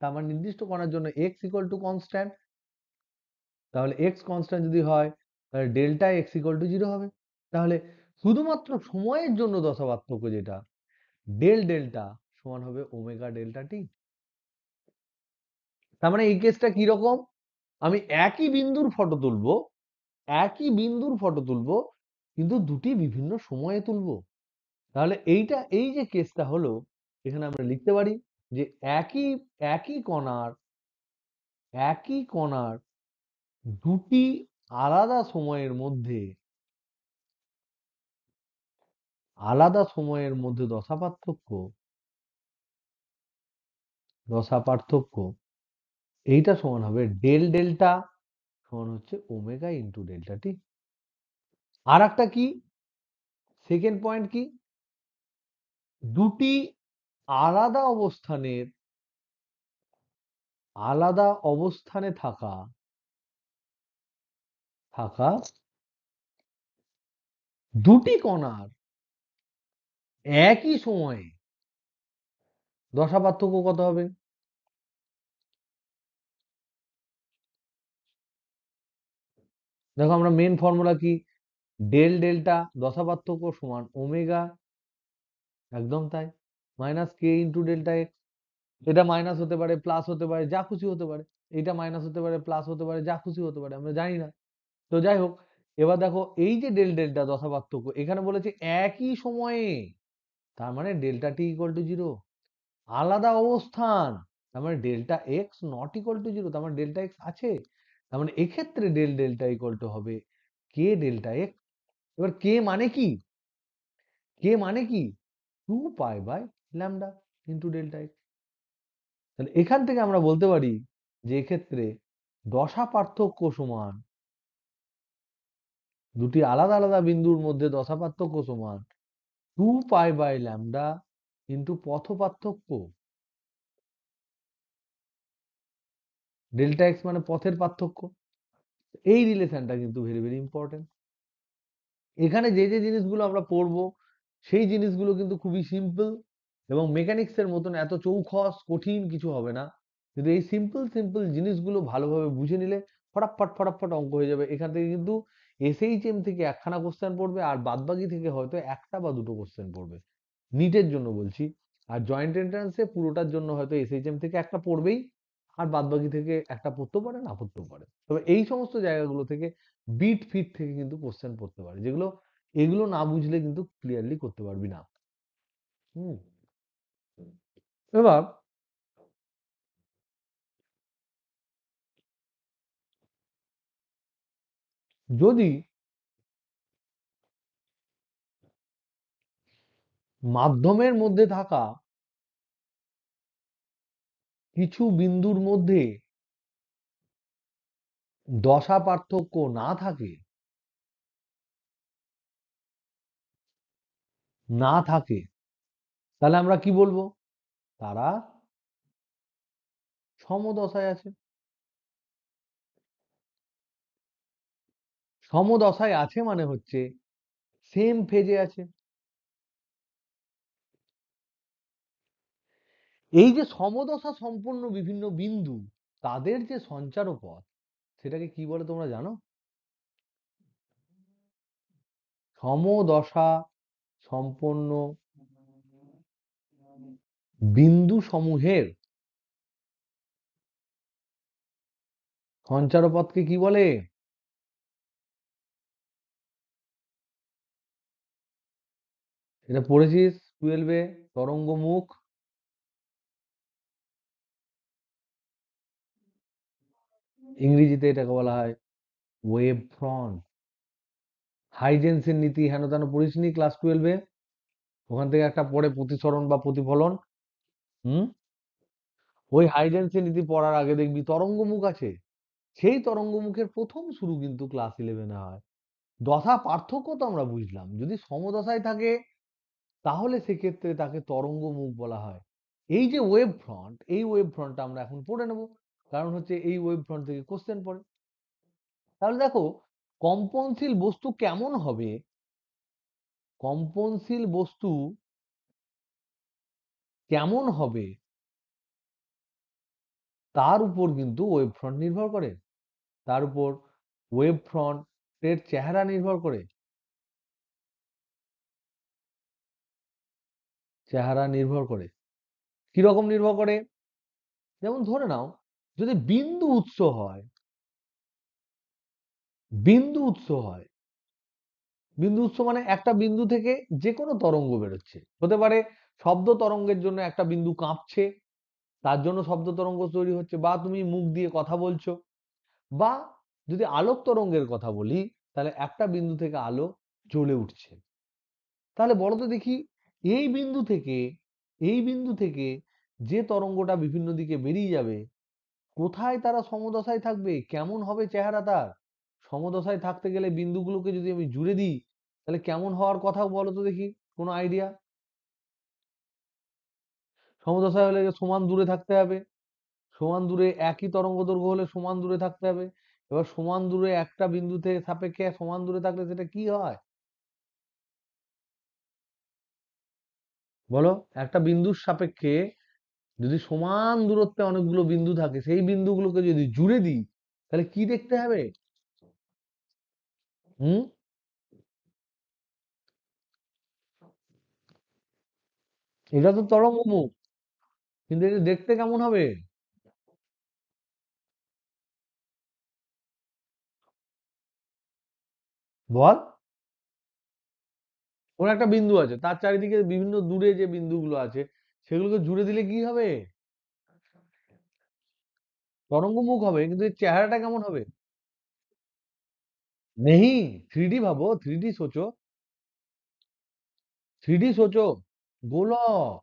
তার মানে নির্দিষ্ট কণার জন্য এক্স ইকুয়াল টু কনস্ট্যান্ট, তাহলে এক্স কনস্ট্যান্ট যদি হয় তাহলে ডেল্টা এক্স ইকুয়াল টু 0 হবে। তাহলে শুধুমাত্র সময়ের জন্য দশা পার্থক্য যেটা, ডেল ডেল্টা সমান হবে ওমেগা ডেল্টা টি। তার মানে এই কেসটা কি রকম? আমি একই বিন্দুর ফটো তুলবো, একই বিন্দুর ফটো তুলবো, কিন্তু দুটি বিভিন্ন সময়ে তুলবো। তাহলে এইটা, এই যে কেসটা হলো, এখানে আমরা লিখতে পারি যে একই একই কণার, একই কণার দুটি আলাদা সময়ের মধ্যে, আলাদা সময়ের মধ্যে দশা পার্থক্য, দশা পার্থক্য এইটা সমান হবে ডেল ডেল্টা সমান হচ্ছে ওমেগা ইন্টু ডেল্টা টি। আর একটা কি, সেকেন্ড পয়েন্ট কি, দুটি আলাদা অবস্থানের, আলাদা অবস্থানে থাকা, থাকা দুটি কণার একই সময়ে, দশা পার্থক্য কত হবে? দেখো আমরা মেন ফর্মুলা কি, ডেল ডেল্টা দশা পার্থক্য সমান ওমেগা, একদম তাই, মাইনাস কে ইন্টু ডেল্টা এক্স। এটা মাইনাস হতে পারে, প্লাস হতে পারে, যা খুশি হতে পারে। এটা মাইনাস হতে পারে, প্লাস হতে পারে, যা খুশি হতে পারে, আমরা জানি না। তো যাই হোক, এবার দেখো এই যে ডেল ডেল্টা দশা পার্থক্য এখানে বলেছে একই সময়ে, তার মানে delta T equal to zero, আলাদা অবস্থান, তার মানে delta x not equal to zero, তার মানে ডেল্টা এক্স আছে। তার মানে এক্ষেত্রে ডেল ডেল্টা ইকুয়াল টু হবে কে ডেল্টা এক্স। এবার কে মানে কি, কে মানে কি, 2 pi by lambda into delta x. তাহলে এখান থেকে আমরা বলতে পারি যে এক্ষেত্রে দশা পার্থক্য সমান, দুটি আলাদা আলাদা বিন্দুর মধ্যে দশা পার্থক্য সমান 2 পাই বাই ল্যামডা ইন্টু পথ পার্থক্য, ডেল্টা এক্স মানে পথের পার্থক্য। এই রিলেশনটা কিন্তু ভেরি ভেরি ইম্পর্টেন্ট। এখানে যে যে জিনিসগুলো আমরা পড়বো সেই জিনিসগুলো কিন্তু খুবই সিম্পল, এবং মেকানিক্স এর মতন এত চৌখস কঠিন কিছু হবে না। কিন্তু এই সিম্পল সিম্পল জিনিসগুলো ভালোভাবে বুঝে নিলে ফটাফট ফটাফট অঙ্ক হয়ে যাবে। এখান থেকে কিন্তু এসএইচএম থেকে একখানা কোশ্চেন পড়বে, আর বাদবাকি থেকে হয়তো একটা বা দুটো কোশ্চেন পড়বে, নিটের জন্য বলছি। আর জয়েন্ট এন্ট্রান্সে পুরোটার জন্য হয়তো এসএইচএম থেকে একটা পড়বেই, আর বাদবাকি থেকে একটা পড়তেও পারে, না পড়তেও পারে। তবে এই সমস্ত জায়গাগুলো থেকে বিট ফিট থেকে কিন্তু কোশ্চেন পড়তে পারে, যেগুলো এগুলো না বুঝলে কিন্তু ক্লিয়ারলি করতে পারবি না। হুম। এবার যদি মাধ্যমের মধ্যে থাকা কিছু বিন্দুর মধ্যে দশা পার্থক্য না থাকে, না থাকে, তাহলে আমরা কি বলবো, তারা সমদশায় আছে। সমদশায় আছে মানে হচ্ছে সেম ফেজে আছে। এই যে সমদশা সম্পন্ন বিভিন্ন বিন্দু, তাদের যে সঞ্চার পথ, সেটাকে কি বলে তোমরা জানো? সমদশা সম্পন্ন বিন্দু সমূহের সঞ্চারপথকে কি বলে? এটা পড়েছিস টুয়েলভে, তরঙ্গ মুখ। ইংরেজিতে এটাকে বলা হয় ওয়েভ ফ্রন্ট। হাইজেন্সের নীতি হেন তেন পড়িসনি ক্লাস টুয়েলভে? ওখান থেকে একটা পড়ে প্রতিসরণ বা প্রতিফলন। হুম। ওই হাইজেন্সের নীতি পড়ার আগে দেখবি তরঙ্গ মুখ আছে। সেই তরঙ্গ মুখের প্রথম শুরু কিন্তু ক্লাস ইলেভেনে হয়। দশা পার্থক্য তো আমরা বুঝলাম, যদি সমদশায় থাকে তাহলে সেক্ষেত্রে তাকে তরঙ্গ মুখ বলা হয়। এই যে ওয়েভ ফ্রন্ট, এই ওয়েভ ফ্রন্টটা আমরা এখন পড়ে নেব, কারণ হচ্ছে এই ওয়েভ ফ্রন্ট থেকে কোশ্চেন পড়ে। তাহলে দেখো, কম্পনশীল বস্তু কেমন হবে, কম্পনশীল বস্তু কেমন হবে তার উপর কিন্তু ওয়েভ ফ্রন্ট নির্ভর করে, তার উপর ওয়েভ ফ্রন্টের চেহারা নির্ভর করে, চেহারা নির্ভর করে। কিরকম নির্ভর করে? যেমন ধরে নাও, যদি বিন্দু উৎস হয়, বিন্দু উৎস হয়, বিন্দু উৎস মানে একটা বিন্দু থেকে যে কোনো তরঙ্গ বেরোচ্ছে, হতে পারে শব্দ তরঙ্গের জন্য একটা বিন্দু কাঁপছে, তার জন্য শব্দ তরঙ্গ তৈরি হচ্ছে, বা তুমি মুখ দিয়ে কথা বলছো, বা যদি আলোক তরঙ্গের কথা বলি, তাহলে একটা বিন্দু থেকে আলো জ্বলে উঠছে। তাহলে বলো তো দেখি, এই বিন্দু থেকে, এই বিন্দু থেকে যে তরঙ্গটা বিভিন্ন দিকে বেরিয়ে যাবে, কোথায় তারা সমদশায় থাকবে, কেমন হবে চেহারা তার? সমদশায় থাকতে গেলে বিন্দুগুলোকে যদি আমি জুড়ে দিই, তাহলে কেমন হওয়ার কথা বলো তো দেখি, কোনো আইডিয়া? সমদশায় হলে সমান দূরে থাকতে হবে, সমান দূরে একই তরঙ্গ দৈর্ঘ্য হলে সমান দূরে থাকতে হবে। এবার সমান দূরে একটা বিন্দু থেকে সাপেক্ষে সমান দূরে থাকলে সেটা কি হয় বলো? একটা বিন্দুর সাপেক্ষে যদি সমান দূরত্বে অনেকগুলো বিন্দু থাকে, সেই বিন্দুগুলোকে যদি জুড়ে দিই, তাহলে কি দেখতে হবে? হুম? এটা তো তরঙ্গ মুখ, কিন্তু এটা দেখতে কেমন হবে? বল। ওর একটা বিন্দু আছে, তার চারিদিকে বিভিন্ন দূরে যে বিন্দুগুলো আছে, সেগুলোকে জুড়ে দিলে কি হবে? তরঙ্গ মুখ হবে, কিন্তু এর চেহারাটা কেমন হবে? नहीं, 3D ভাবো, 3D সোচো, 3D সোচো। গোলক,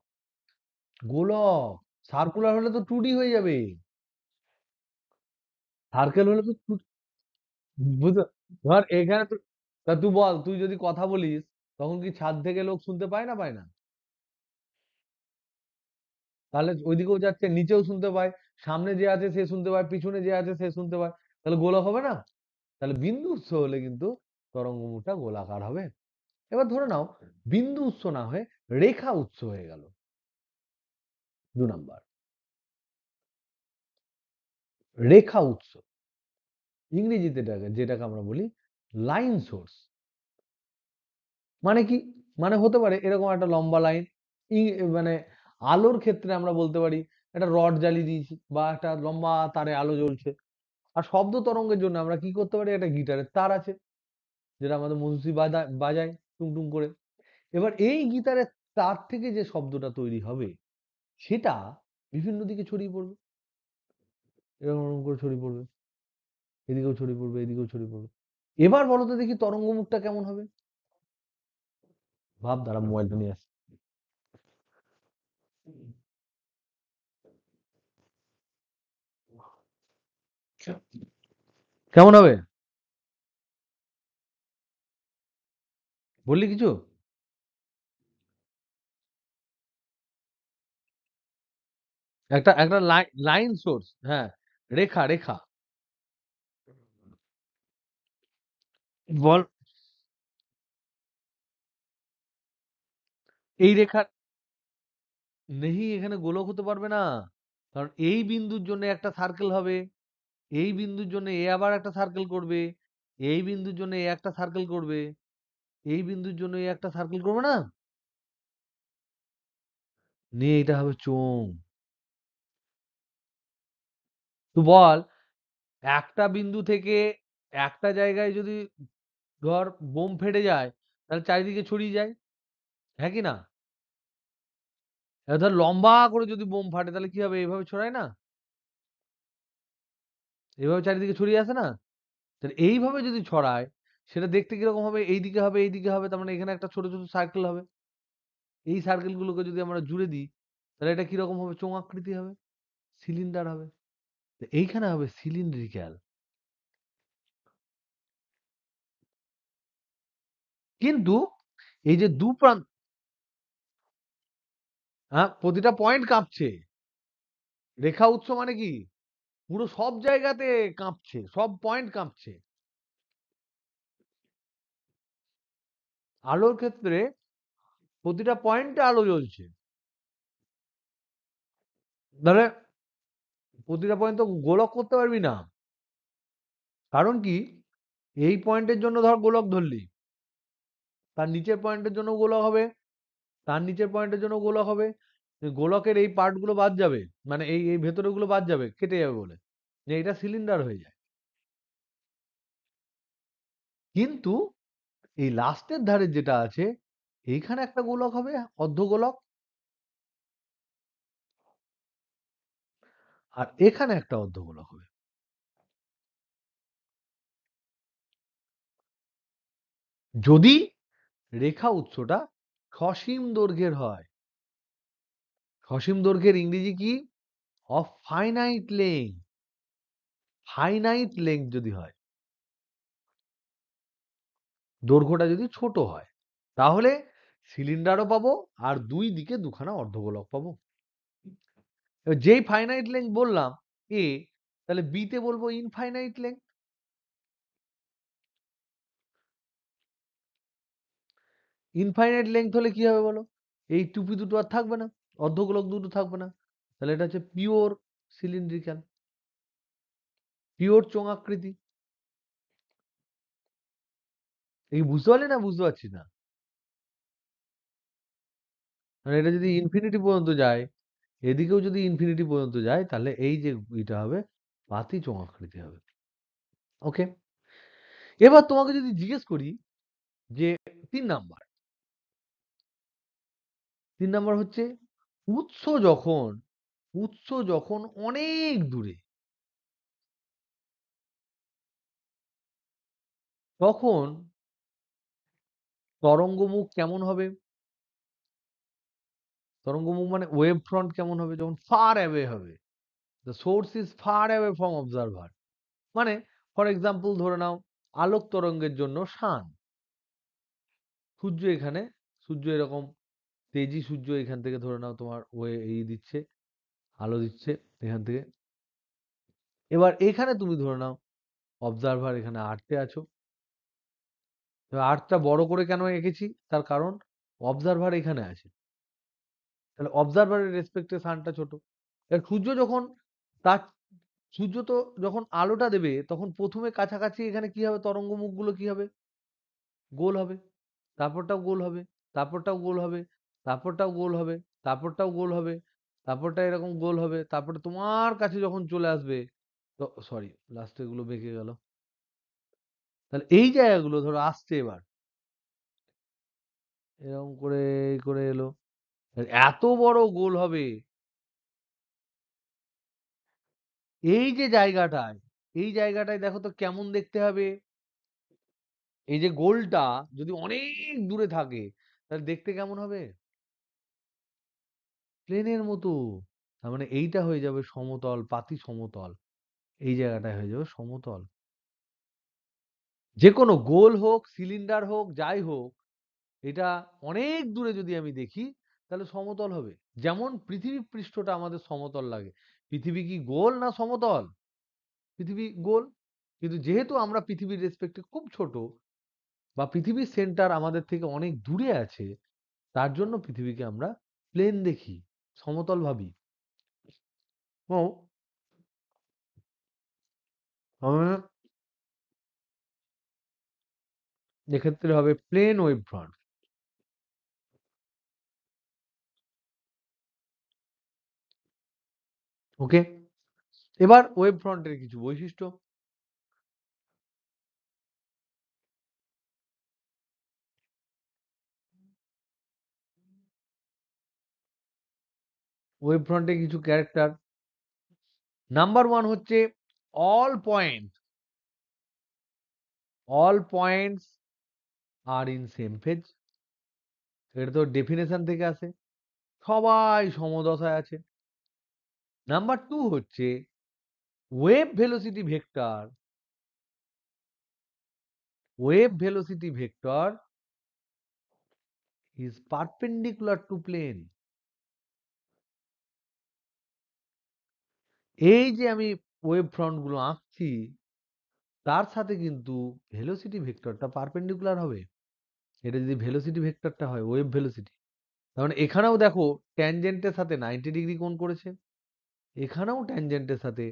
গোলক। সার্কুলার হলে তো 2D হয়ে যাবে। সার্কেল হলে তো বুঝতে, ধর এখানে তো, তা তুই বল, তুই যদি কথা বলিস, তখন কি ছাদ থেকে লোক শুনতে পায় না পায় না? তাহলে ওইদিকেও যাচ্ছে, নিচেও শুনতে পায়, সামনে যে আছে সে শুনতে পায়, পিছনে যে আছে সে শুনতে পায়, তাহলে গোলক হবে না? তাহলে বিন্দু উৎস হলে কিন্তু তরঙ্গমুখটা গোলাকার হবে। এবার ধরে নাও বিন্দু উৎস না হয়ে রেখা উৎস হয়ে গেল। 2 নাম্বার, রেখা উৎস, ইংরেজিতে যেটাকে আমরা বলি লাইন সোর্স। মানে কি? মানে হতে পারে এরকম একটা লম্বা লাইন, মানে আলোর ক্ষেত্রে আমরা বলতে পারি একটা রড জ্বালিয়ে দিয়েছি, বা একটা লম্বা তারে আলো জ্বলছে। আর শব্দ তরঙ্গের জন্য আমরা কি করতে পারি, একটা গিটারের তার আছে, যেটা আমাদের মুন্সি বাজায় টুং টুং করে। এবার এই গিটারের তার থেকে যে শব্দটা তৈরি হবে, সেটা বিভিন্ন দিকে ছড়িয়ে পড়বে, এরকম এরকম করে ছড়িয়ে পড়বে, এদিকেও ছড়িয়ে পড়বে, এদিকেও ছড়িয়ে পড়বে। এবার বলো তো দেখি তরঙ্গ মুখটা কেমন হবে? ভাব, দাঁড়া মোবাইলটা নিয়ে আসি। কেমন হবে বললি কিছু? একটা একটা লাইন সোর্স, হ্যাঁ, রেখা রেখা। বল। এই রেখা নেই, এখানে গোলক হতে পারবে না। কারণ এই বিন্দুর জন্য একটা সার্কেল হবে, এই বিন্দুর জন্য এ আবার একটা সার্কেল করবে, এই বিন্দুর জন্য এ একটা সার্কেল করবে, এই বিন্দুর জন্য এ একটা সার্কেল করবে না? নিয়ে এটা হবে চোঙ। তুই বল, একটা বিন্দু থেকে একটা জায়গায় যদি ধর বোম ফেটে যায়, তাহলে চারিদিকে ছড়িয়ে যায়, হ্যাঁ কি না? এবার ধর লম্বা করে যদি বোম ফাটে, তাহলে কি হবে? এইভাবে ছড়ায় না? এইভাবে চারিদিকে ছড়িয়ে আসে না? তাহলে এইভাবে যদি ছড়ায়, সেটা দেখতে কিরকম হবে? এইদিকে হবে, এইদিকে হবে, তার মানে এখানে একটা ছোট ছোট সার্কেল হবে। এই সার্কেল গুলোকে যদি আমরা জুড়ে দিই, তাহলে এটা কিরকম হবে? চোঙ আকৃতি হবে, সিলিন্ডার হবে। তো এইখানে হবে সিলিন্ড্রিক্যাল। কিন্তু এই যে প্রান্ত, হ্যাঁ, প্রতিটা পয়েন্ট কাঁপছে। রেখা উৎস মানে কি? পুরো সব জায়গাতে কাঁপছে, সব পয়েন্ট কাঁপছে। আলোর ক্ষেত্রে প্রতিটা পয়েন্টে আলো জ্বলছে। তাহলে প্রতিটা পয়েন্ট তো গোলক করতে পারবি না। কারণ কি? এই পয়েন্টের জন্য ধর গোলক ধরলি, তার নিচের পয়েন্টের জন্য গোলক হবে, তার নিচের পয়েন্টের জন্য গোলক হবে। গোলকের এই পার্ট গুলো বাদ যাবে, মানে এই এই ভেতরে গুলো বাদ যাবে, কেটে যাবে বলে যে এটা সিলিন্ডার হয়ে যায়। কিন্তু এই লাস্টের ধারে যেটা আছে, এইখানে একটা গোলক হবে, অর্ধ গোলক, আর এখানে একটা অর্ধ গোলক হবে। যদি রেখা উৎসটা সসীম দৈর্ঘ্যের হয়। সসীম দৈর্ঘ্যের ইংরেজি কি? Of finite length. Finite length যদি হয়, দৈর্ঘ্যটা যদি ছোট হয়, তাহলে সিলিন্ডারও পাবো, আর দুই দিকে দুখানা অর্ধগোলক পাবো। এবার যেই ফাইনাইট লেন্থ বললাম এ, তাহলে বি তে বলবো ইনফাইনাইট লেন্থ। ইনফাইনাইট লেন্থ হলে কি হবে বলো? এই টুপি দুটো আর থাকবে না, অর্ধগোলক দুটো থাকবে না। তাহলে এটা হচ্ছে পিওর সিলিন্ড্রিক্যাল, পিওর চোঙাকৃতি। এই বুঝতে পারলি না বুঝতে পারছি না? মানে এটা যদি ইনফিনিটি পর্যন্ত যায়, এদিকেও যদি ইনফিনিটি পর্যন্ত যায়, তাহলে এই যে এটা হবে পাতি চোঙাকৃতি হবে। ওকে, এবার তোমাকে যদি জিজ্ঞেস করি যে 3 নাম্বার, 3 নাম্বার হচ্ছে উৎস যখন, উৎস যখন অনেক দূরে, তখন তরঙ্গমুখ কেমন হবে? তরঙ্গমুখ মানে ওয়েভ ফ্রন্ট কেমন হবে? যখন ফার অ্যাওয়ে হবে, the source is far away from observer. মানে ফর এক্সাম্পল ধরে নাও আলোক তরঙ্গের জন্য শান, সূর্য এখানে, সূর্য এরকম তেজি সূর্য এখান থেকে ধরে নাও তোমার এই দিচ্ছে, আলো দিচ্ছে এখান থেকে। এবার এখানে তুমি ধরে নাও অবজারভার এখানে আর্থে আছো। এবার আর্থটা বড় করে কেন এঁকেছি? তার কারণ অবজারভার এখানে আছে, তাহলে অবজারভারের রেসপেক্টে সানটা ছোট। এবার সূর্য যখন তার, সূর্য তো যখন আলোটা দেবে তখন প্রথমে কাছাকাছি এখানে কি হবে, তরঙ্গ মুখগুলো কি হবে? গোল হবে, তারপরটাও গোল হবে, তারপরটাও গোল হবে, তারপরটাও গোল হবে, তারপরটাও গোল হবে, তারপরটা এরকম গোল হবে, তারপরে তোমার কাছে যখন চলে আসবে, তো সরি লাস্টে এগুলো বেঁকে গেল। তাহলে এই জায়গাগুলো ধরো আসছে এবার এরকম করে এই করে এলো, এত বড় গোল হবে। এই যে জায়গাটায়, এই জায়গাটায় দেখো তো কেমন দেখতে হবে? এই যে গোলটা যদি অনেক দূরে থাকে তাহলে দেখতে কেমন হবে? প্লেনের মতো। তার মানে এইটা হয়ে যাবে সমতল, পাতি সমতল। এই জায়গাটায় হয়ে যাবে সমতল। যে কোনো গোল হোক, সিলিন্ডার হোক, যাই হোক, এটা অনেক দূরে যদি আমি দেখি তাহলে সমতল হবে। যেমন পৃথিবী পৃষ্ঠটা আমাদের সমতল লাগে। পৃথিবী কি গোল না সমতল? পৃথিবী গোল। কিন্তু যেহেতু আমরা পৃথিবীর রেসপেক্টে খুব ছোট, বা পৃথিবীর সেন্টার আমাদের থেকে অনেক দূরে আছে, তার জন্য পৃথিবীকে আমরা প্লেন দেখি, সমতল ভাবি। ও আমাদের এক্ষেত্রে হবে প্লেন ওয়েভ ফ্রন্ট। ওকে, এবার ওয়েভ ফ্রন্টের কিছু বৈশিষ্ট্য। ওয়েভ ফ্রন্টে কিছু ক্যারেক্টার। নাম্বার ওয়ান হচ্ছে all point, all points are in same phase. এটা তো ডেফিনেশন থেকে আসে, সবাই সমদশায় আছে। নাম্বার টু হচ্ছে wave velocity vector, wave velocity vector is perpendicular to plane. এই যে আমি ওয়েভ ফ্রন্ট গুলো আঁকছি, তার সাথে কিন্তু ভেলোসিটি ভেক্টরটা পারপেন্ডিকুলার হবে। এটা যদি ভেলোসিটি ভেক্টরটা হয় ওয়েভ ভেলোসিটি, তার মানে এখানেও দেখো ট্যানজেন্টের সাথে 90 ডিগ্রি কোণ করেছে, এখানেও ট্যানজেন্টের সাথে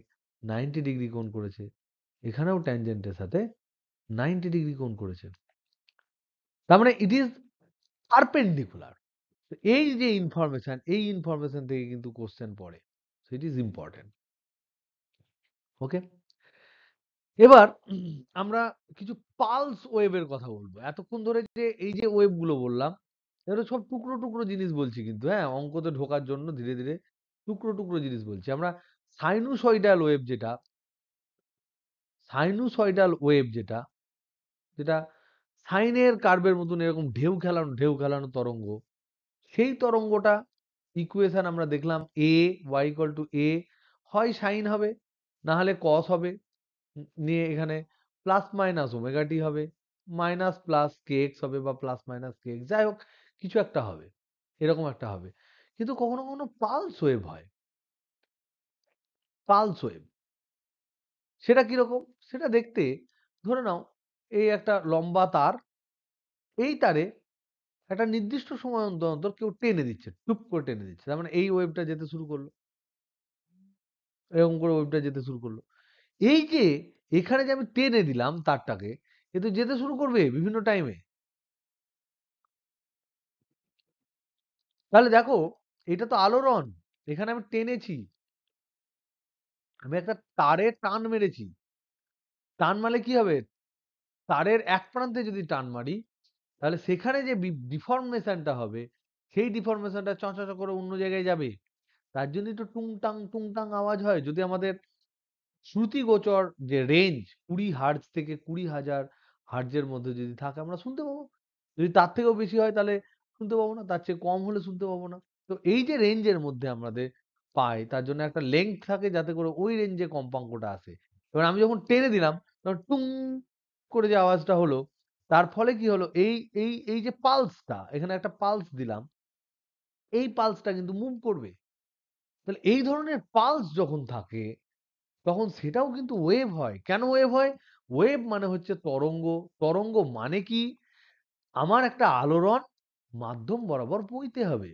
90 ডিগ্রি কোণ করেছে, এখানেও ট্যানজেন্টের সাথে 90 ডিগ্রি কোণ করেছে। তার মানে ইট ইজ পারপেন্ডিকুলার। এই যে ইনফরমেশন, এই ইনফরমেশন থেকে কিন্তু কোশ্চেন পড়ে, সো ইট ইজ ইম্পর্টেন্ট। ওকে, এবার আমরা কিছু পালস ওয়েভের কথা বলবো। এতক্ষণ ধরে যে এই যে ওয়েভ গুলো বললাম, এগুলো সব টুকরো টুকরো জিনিস বলছি, কিন্তু হ্যাঁ অঙ্কতে ঢোকার জন্য ধীরে ধীরে টুকরো টুকরো জিনিস বলছি আমরা। সাইনুসয়েডাল ওয়েভ যেটা, সাইনুসয়েডাল ওয়েভ যেটা, যেটা সাইনের কার্ভের মতন এরকম ঢেউ খেলানো তরঙ্গ, সেই তরঙ্গটা ইকুয়েশন আমরা দেখলাম এ ওয়াই ইকুয়াল টু এ, হয় সাইন হবে না হলে কস হবে, নিয়ে এখানে প্লাস মাইনাস ওমেগা টি হবে, মাইনাস প্লাস কে এক্স হবে, বা প্লাস মাইনাস কে এক্স, যাই হোক কিছু একটা হবে, এরকম একটা হবে। কিন্তু কখনো কখনো পালস ওয়েভ হয়, পালস ওয়েভ। সেটা কিরকম? সেটা দেখতে, ধরে নাও এই একটা লম্বা তার, এই তারে একটা নির্দিষ্ট সময় অন্তর অন্তর কেউ টেনে দিচ্ছে, টুপ করে টেনে দিচ্ছে, তার মানে এই ওয়েভটা যেতে শুরু করলো। এরকম করে ওয়েভটা যেতে শুরু করলো। এই যে এখানে যে আমি টেনে দিলাম তারটাকে, এ তো যেতে শুরু করবে বিভিন্ন টাইমে। তাহলে দেখো, এটা তো আলোড়ন। এখানে আমি টেনেছি। আমি একটা তারে টান মেরেছি। টান মারলে কি হবে? তারের এক প্রান্তে যদি টান মারি, তাহলে সেখানে যে ডিফর্মেশনটা হবে, সেই ডিফর্মেশনটা চ করে অন্য জায়গায় যাবে। তার জন্যই তো টুংটাং আওয়াজ হয়। যদি আমাদের শ্রুতিগোচর যে রেঞ্জ 20 হার্টজ থেকে 20,000 হার্টজের মধ্যে যদি থাকে আমরা শুনতে পাবো। যদি তার থেকেও বেশি হয় তাহলে শুনতে পাবো না। তার চেয়ে কম হলে শুনতে পাবো না। তো এই যে রেঞ্জের মধ্যে আমাদের পাই, তার জন্য একটা লেংথ থাকে যাতে করে ওই রেঞ্জে কম্পাঙ্কটা আসে। এবার আমি যখন টেনে দিলাম, তখন টুং করে যে আওয়াজটা হলো, তার ফলে কি হলো? এই যে পালসটা, এখানে একটা পালস দিলাম, এই পালসটা কিন্তু মুভ করবে। তাহলে এই ধরনের পালস যখন থাকে, তখন সেটাও কিন্তু ওয়েভ হয়। কেন ওয়েভ হয়? ওয়েভ মানে হচ্ছে তরঙ্গ। তরঙ্গ মানে কি? আমার একটা আলোড়ন মাধ্যম বরাবর বইতে হবে।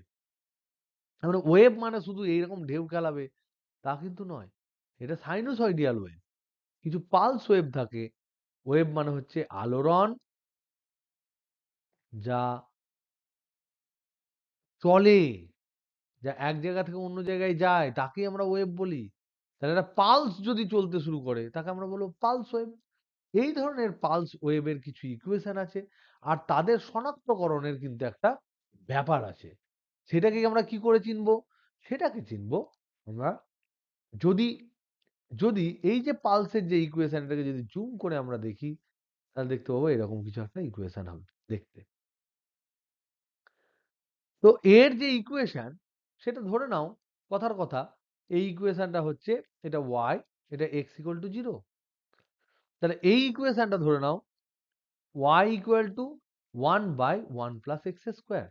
তার মানে ওয়েভ মানে শুধু এইরকম ঢেউ খেলাবে তা কিন্তু নয়। এটা সাইনুসয়েডিয়াল ওয়েভ। কিছু পালস ওয়েভ থাকে। ওয়েভ মানে হচ্ছে আলোড়ন যা চলে, যা এক জায়গা থেকে অন্য জায়গায় যায়, তাকেই আমরা ওয়েভ বলি। তাহলে একটা পালস যদি চলতে শুরু করে, তাকে আমরা বলবো পালস ওয়েভ। এই ধরনের পালস ওয়েভের কিছু ইকুয়েশন আছে, আর তাদের শনাক্তকরণের কিন্তু একটা ব্যাপার আছে। সেটাকে আমরা কি করে চিনবো? সেটাকে চিনবো আমরা যদি যদি এই যে পালসের যে ইকুয়েশন, এটাকে যদি জুম করে আমরা দেখি, তাহলে দেখতে পাবো এরকম কিছু একটা ইকুয়েশন হবে দেখতে। তো এর যে ইকুয়েশন, সেটা ধরে নাও, কথার কথা, এই ইকুয়েশনটা হচ্ছে, এটা y, এটা x ইকুয়াল টু 0। তাহলে এই ইকুয়েশনটা ধরে নাও y equal two 1/1 plus x square.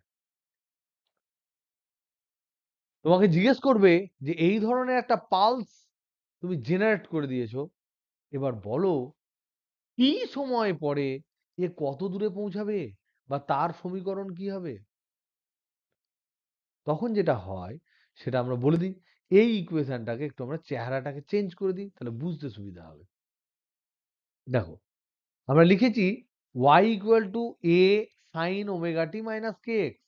তোমাকে জিজ্ঞেস করবে যে এই ধরনের একটা পালস তুমি জেনারেট করে দিয়েছো, এবার বলো কি সময় পরে এ কত দূরে পৌঁছাবে বা তার সমীকরণ কি হবে? তখন যেটা হয় সেটা আমরা বলে দিই। এই ইকুয়েশনটাকে একটু আমরা চেহারাটাকে চেঞ্জ করে দিই, তাহলে বুঝতে সুবিধা হবে। দেখো, আমরা লিখেছি y equal two a sign omega T minus k x.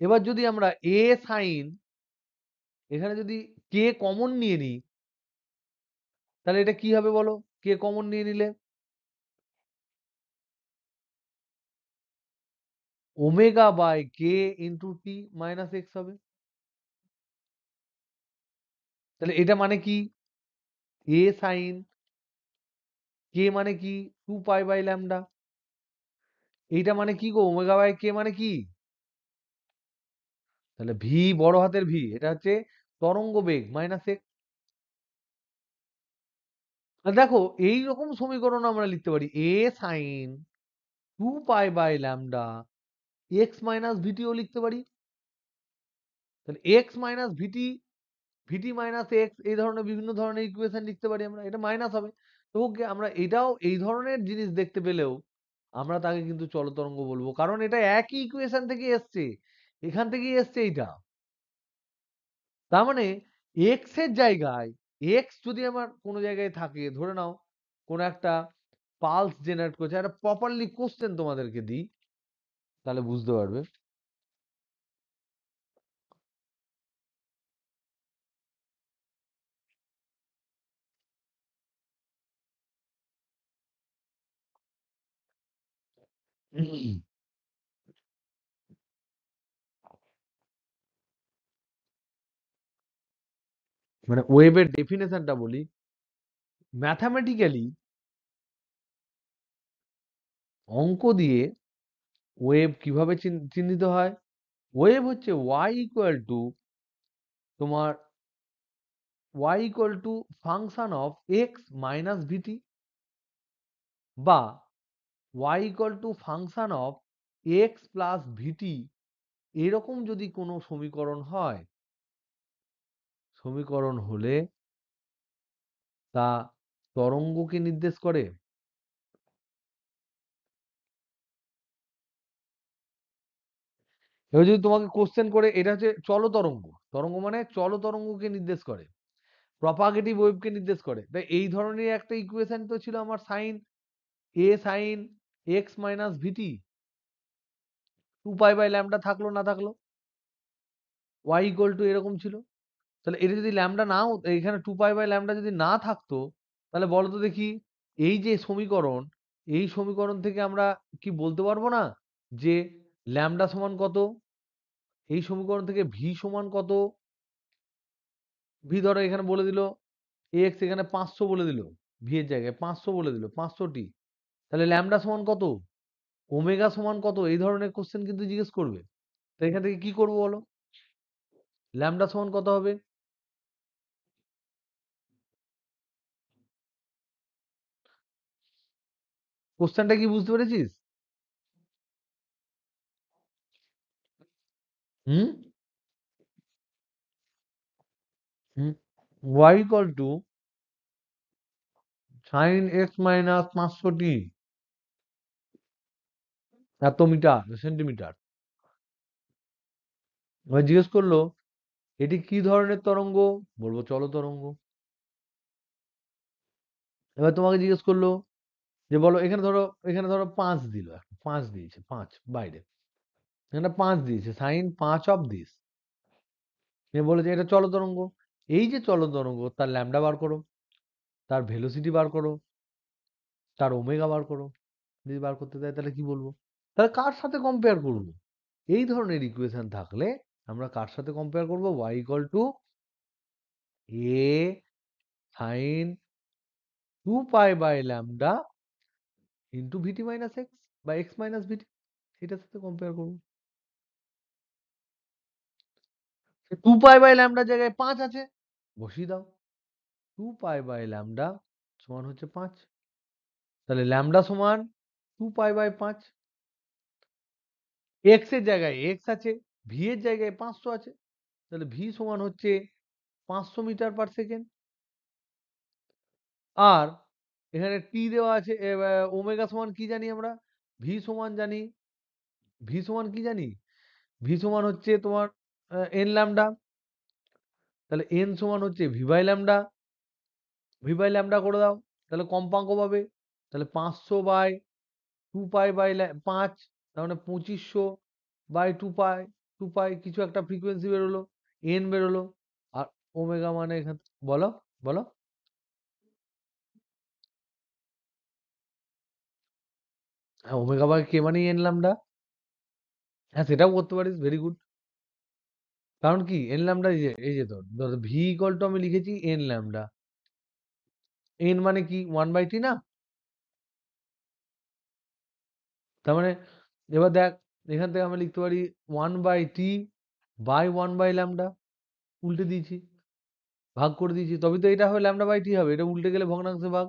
এবার যদি আমরা a সাইন, এখানে যদি কে কমন নিয়ে নিই, তাহলে এটা কি হবে বলো? কে কমন নিয়ে নিলে omega by k into t minus x হবে। তাহলে এটা মানে কি? এ সাইন কে মানে কি? 2 পাই বাই ল্যামডা। এইটা মানে কি গো? ওমেগা বাই কে মানে কি? তাহলে ভি, বড় হাতের ভি, এটা হচ্ছে তরঙ্গ বেগ মাইনাস এক্স। দেখো, এইরকম সমীকরণ আমরা লিখতে পারি A sine 2 pi by lambda X minus ভিটিও লিখতে পারি। তাহলে X minus VT, VT minus X, এই ধরনের বিভিন্ন ধরনের ইকুয়েশন লিখতে পারি আমরা। এটা মাইনাস হবে। তো ওকে, আমরা এটাও এই ধরনের জিনিস দেখতে পেলেও আমরা তাকে কিন্তু চলতরঙ্গ বলবো, কারণ এটা একই ইকুয়েশন থেকে এসছে। এখান থেকেই এসছে এইটা। তার মানে এক্স এর জায়গায়, এক্স যদি আমার কোনো জায়গায় থাকে, ধরে নাও কোন একটা পালস জেনারেট করছে, একটা প্রপারলি কোশ্চেন তোমাদেরকে দিই, তাহলে বুঝতে পারবে। মানে ওয়েভের ডেফিনেশনটা বলি, ম্যাথামেটিক্যালি অঙ্ক দিয়ে ওয়েভ কিভাবে চিহ্নিত হয়? ওয়েভ হচ্ছে y ইকুয়াল টু তোমার y equal to function of X minus VT, বা y equal to function of X plus VT. এরকম যদি কোনো সমীকরণ হয়, সমীকরণ হলে তা তরঙ্গকে নির্দেশ করে। এবার যদি তোমাকে কোশ্চেন করে, এটা হচ্ছে চলতরঙ্গ, তরঙ্গ মানে চলতরঙ্গকে নির্দেশ করে, প্রপাগেটিভ ওয়েভকে নির্দেশ করে। তাই এই ধরনের একটা ইকুয়েশন তো ছিল আমার সাইন এ সাইন এক্স মাইনাস ভিটি, 2π/λ থাকলো না থাকলো, y ইকুয়াল টু এরকম ছিল। তাহলে এটা যদি ল্যামডা নাও, এখানে 2π/λ যদি না থাকতো, তাহলে বলো তো দেখি, এই যে সমীকরণ, এই সমীকরণ থেকে আমরা কি বলতে পারবো না যে ল্যামডা সমান কত? এই সমীকরণ থেকে ভি সমান কত? ভি ধরো এখানে বলে দিল এক্স, এখানে 500 বলে দিল, ভি এর জায়গায় 500 বলে দিল, 500টি। তাহলে ল্যামডা সমান কত, ওমেগা সমান কত, এই ধরনের কোশ্চেন কিন্তু জিজ্ঞেস করবে। তো এখান থেকে কি করবো বলো, ল্যামডা সমান কত হবে? কোশ্চেনটা কি বুঝতে পেরেছিস? Hmm hmm y equal to sine X minus 500টি এত মিটার সেন্টিমিটার। এবার জিজ্ঞেস করলো এটি কি ধরনের তরঙ্গ, বলবো চল তরঙ্গ। এবার তোমাকে জিজ্ঞেস করলো যে বলো, এখানে ধরো 5 দিল, 5 দিয়েছে, 5 বাইরে, এখানে 5 দিয়েছে, সাইন 5 অফ দিস, এ বলেছে এটা চল তরঙ্গ। এই যে চল তরঙ্গ, তার ল্যামডা বার করো, তার ভেলোসিটি বার করো, তার ওমেগা বার করো। যদি বার করতে দেয় তাহলে কি বলবো, তাহলে কার সাথে কম্পেয়ার করবো? এই ধরনের ইকুয়েশন থাকলে আমরা কার সাথে কম্পেয়ার করবো? y equal to A sine 2π/λ into VT minus X বা এক্স মাইনাস ভিটি, এটার সাথে কম্পেয়ার করবো। 2π/λ জায়গায় 5 আছে, বসিয়ে দাও, 2π/λ সমান হচ্ছে 5, তাহলে ল্যামডা সমান 2π/5। এক্স এর জায়গায় এক্স আছে, ভি এর জায়গায় 500 আছে, তাহলে ভি সমান হচ্ছে 500 মিটার পার সেকেন্ড। আর এখানে টি দেওয়া আছে, ওমেগা সমান কি জানি আমরা, ভি সমান জানি, ভি সমান কি জানি, ভি সমান হচ্ছে তোমার এন ল্যামডা, তাহলে এন সমান হচ্ছে v by lambda, v by lambda করে দাও, তাহলে কম্পাঙ্ক পাবে, তাহলে 500/2π/5, তার মানে 2500/2π, 2π কিছু একটা ফ্রিকোয়েন্সি বেরোলো, এন বেরোলো, আর ওমেগা মানে এখানে, বলো বলো। হ্যাঁ, ওমেগা বাই কে মানে এন ল্যামডা, হ্যাঁ সেটাও করতে পারিস, ভেরি গুড। কারণ কি এন ল্যামডা, এই যে ধর ভি ইকুয়াল টু আমি লিখেছি এন ল্যামডা, এন মানে কি 1/t না, তার মানে এবার দেখ, এখান থেকে আমি লিখতে পারি 1/t/1/λ, উল্টে দিয়েছি, ভাগ করে দিয়েছি, তবে তো এটা হবে λ/t হবে, এটা উল্টে গেলে ভগ্নাংশে ভাগ।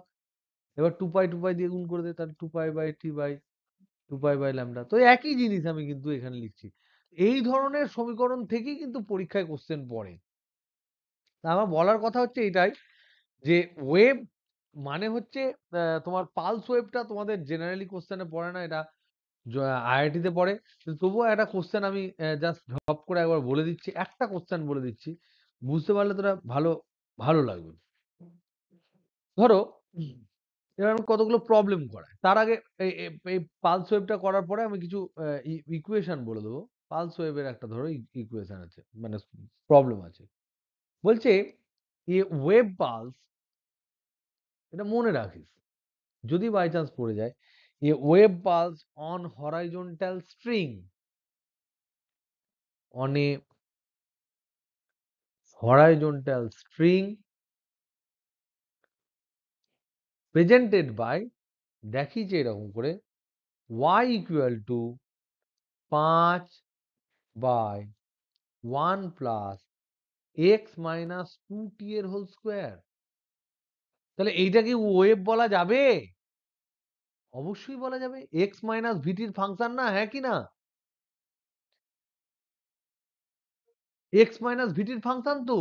এবার 2π দিয়ে গুণ করে দে, তাহলে 2π/t/2π/λ, তো একই জিনিস আমি কিন্তু এখানে লিখছি। এই ধরনের সমীকরণ থেকেই কিন্তু পরীক্ষায় কোশ্চেন পড়ে। আমার বলার কথা হচ্ছে এটাই, যে ওয়েভ মানে হচ্ছে তোমার পালস ওয়েভটা তোমাদের জেনারেলি কোশ্চেনে পড়ে না, এটা আইআইটি তে পড়ে। কিন্তু তবুও একটা কোশ্চেন আমি জাস্ট ঢপ করে একবার বলে দিচ্ছি, একটা কোশ্চেন বলে দিচ্ছি, বুঝতে পারলে তোরা ভালো ভালো লাগবে। ধরো এবার আমি কতগুলো প্রবলেম করাই, তার আগে এই পালস ওয়েভটা করার পরে আমি কিছু ইকুয়েশন বলে দেবো। পালস ওয়েভের একটা ধরো ইকুয়েশন আছে, মানে প্রবলেম আছে, বলছে এ ওয়েভ পালস, এটা মনে রাখিস যদি বাই চান্স পড়ে যায়, এ wave pulse on horizontal string, on a horizontal string presented by, দেখিয়েছে এরকম করে, y equal to 5/1 plus x minus 2t এর হোল স্কোয়ার। তাহলে এইটা কি ওয়েভ বলা যাবে? অবশ্যই বলা যাবে, x মাইনাস ভিটির ফাংশন না, হ্যাঁ কি না? x মাইনাস ভিটির ফাংশন তো,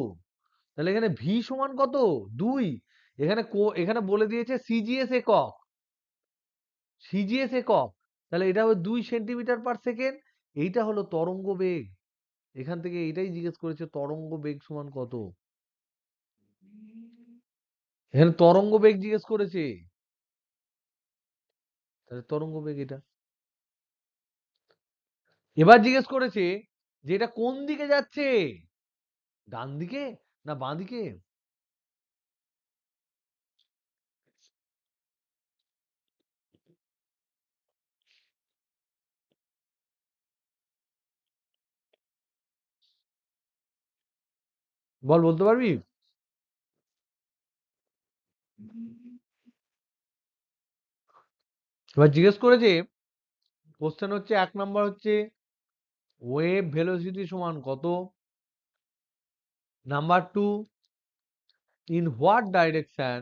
তাহলে এখানে v সমান কত, 2, এখানে এখানে বলে দিয়েছে সিজিএস একক, সিজিএস একক, তাহলে এটা হবে 2 সেন্টিমিটার পার সেকেন্ড, এইটা হলো তরঙ্গ বেগ। এখান থেকে এটাই জিজ্ঞেস করেছে, তরঙ্গ বেগ সমান কত। এখানে তরঙ্গ বেগ জিজ্ঞেস করেছে, তাহলে তরঙ্গ বেগ এটা। এবার জিজ্ঞেস করেছে যে এটা কোন দিকে যাচ্ছে, ডান দিকে না বাঁ দিকে। বল, বলতে পারবি? এবার জিজ্ঞেস করেছে, কোশ্চেন হচ্ছে 1 নাম্বার হচ্ছে ওয়েভ ভেলোসিটি সমান কত। Number 2, in what direction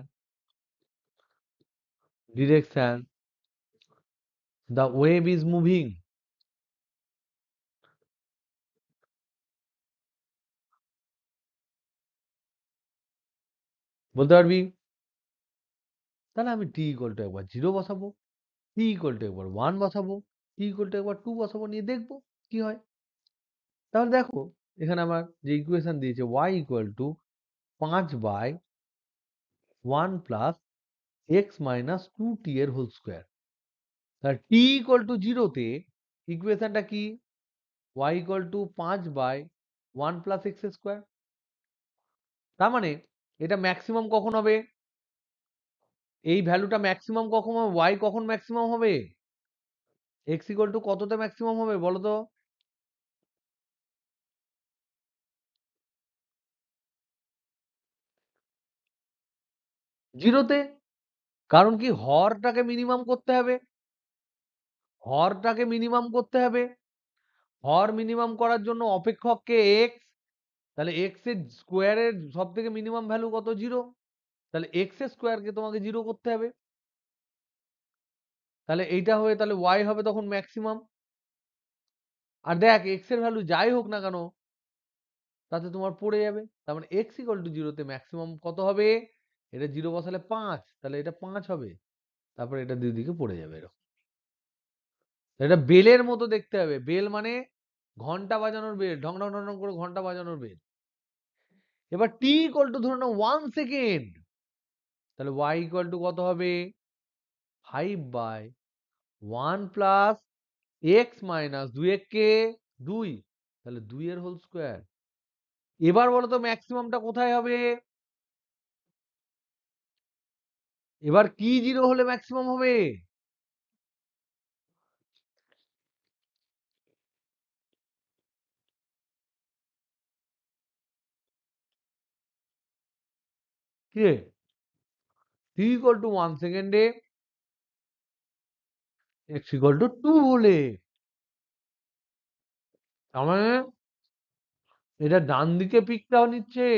the wave is moving. বলতে পারবি? তাহলে আমি টি ইকুয়াল টু একবার 0 বসাবো, টি ইকুয়াল টু একবার 1 বসাবো, টি ইকুয়াল টু একবার 2 বসাবো, নিয়ে দেখবো কি হয়। তাহলে দেখো, এখানে আমার যে ইকুয়েশন দিয়েছে y equal two 5/1 plus x minus 2t এর হোল স্কোয়ার। তাহলে t ইকুয়াল টু 0 তে ইকুয়েশনটা কি? y equal two 5/1 plus x square. তার মানে এটা ম্যাক্সিমাম কখন হবে? এই ভ্যালুটা ম্যাক্সিমাম কখন হবে? y কখন ম্যাক্সিমাম হবে? x ইকুয়াল টু কততে ম্যাক্সিমাম হবে বলো তো? 0 তে। কারণ কি, হরটাকে মিনিমাম করতে হবে, হরটাকে মিনিমাম করতে হবে। হর মিনিমাম করার জন্য অপেক্ষককে x, তাহলে x এর স্কোয়ারের সব থেকে মিনিমাম ভ্যালু কত? 0। তাহলে x এর স্কোয়ারকে তোমাকে 0 করতে হবে। তাহলে এইটা হয়ে তাহলে y হবে তখন ম্যাক্সিমাম। আর দেখ, x এর ভ্যালু যাই হোক না কেন তাতে তোমার পড়ে যাবে। তার মানে x ইকুয়াল টু 0 তে ম্যাক্সিমাম কত হবে? এটা 0 বসালে 5, তাহলে এটা 5 হবে। তারপরে এটা দুই দিকে পড়ে যাবে এরকম। এটা বেলের মতো দেখতে হবে। বেল মানে ঘন্টা বাজানোর বেল, ঢং ঢং ঢং ঢং করে ঘন্টা বাজানোর বেল। এবার t ইকুয়াল টু ধরে নাও 1 সেকেন্ড, তাহলে y ইকুয়াল টু কত হবে? 5/1 প্লাস x মাইনাস 2 কে 2, তাহলে 2 এর হোল স্কোয়ার। এবার বলো তো ম্যাক্সিমামটা কোথায় হবে? এবার কি 0 হলে ম্যাক্সিমাম হবে? কি রে? t ইকুয়াল টু 1 সেকেন্ডে x ইকুয়াল টু 2 হলে। তার মানে এটা ডান দিকে পিকটাও নিচ্ছে,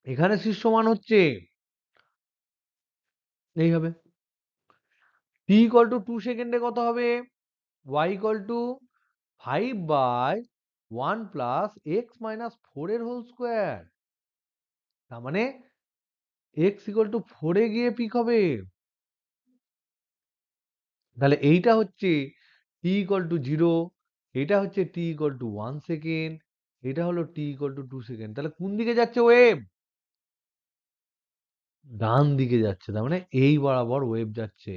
এখানে শীর্ষমান হচ্ছে, এই হবে। t ইকুয়াল টু 2 সেকেন্ডে কত হবে? y equal two 5/1 plus x minus 4 এর হোল স্কোয়ার। তার মানে x ইকুয়াল টু 4 এ গিয়ে পিক হবে। তাহলে এইটা হচ্ছে t ইকুয়াল টু 0, এটা হচ্ছে t ইকুয়াল টু 1 সেকেন্ড, এটা হলো t ইকুয়াল টু 2 সেকেন্ড। তাহলে কোন দিকে যাচ্ছে ওয়েভ? ডান দিকে যাচ্ছে। তার মানে এই বরাবর ওয়েভ যাচ্ছে।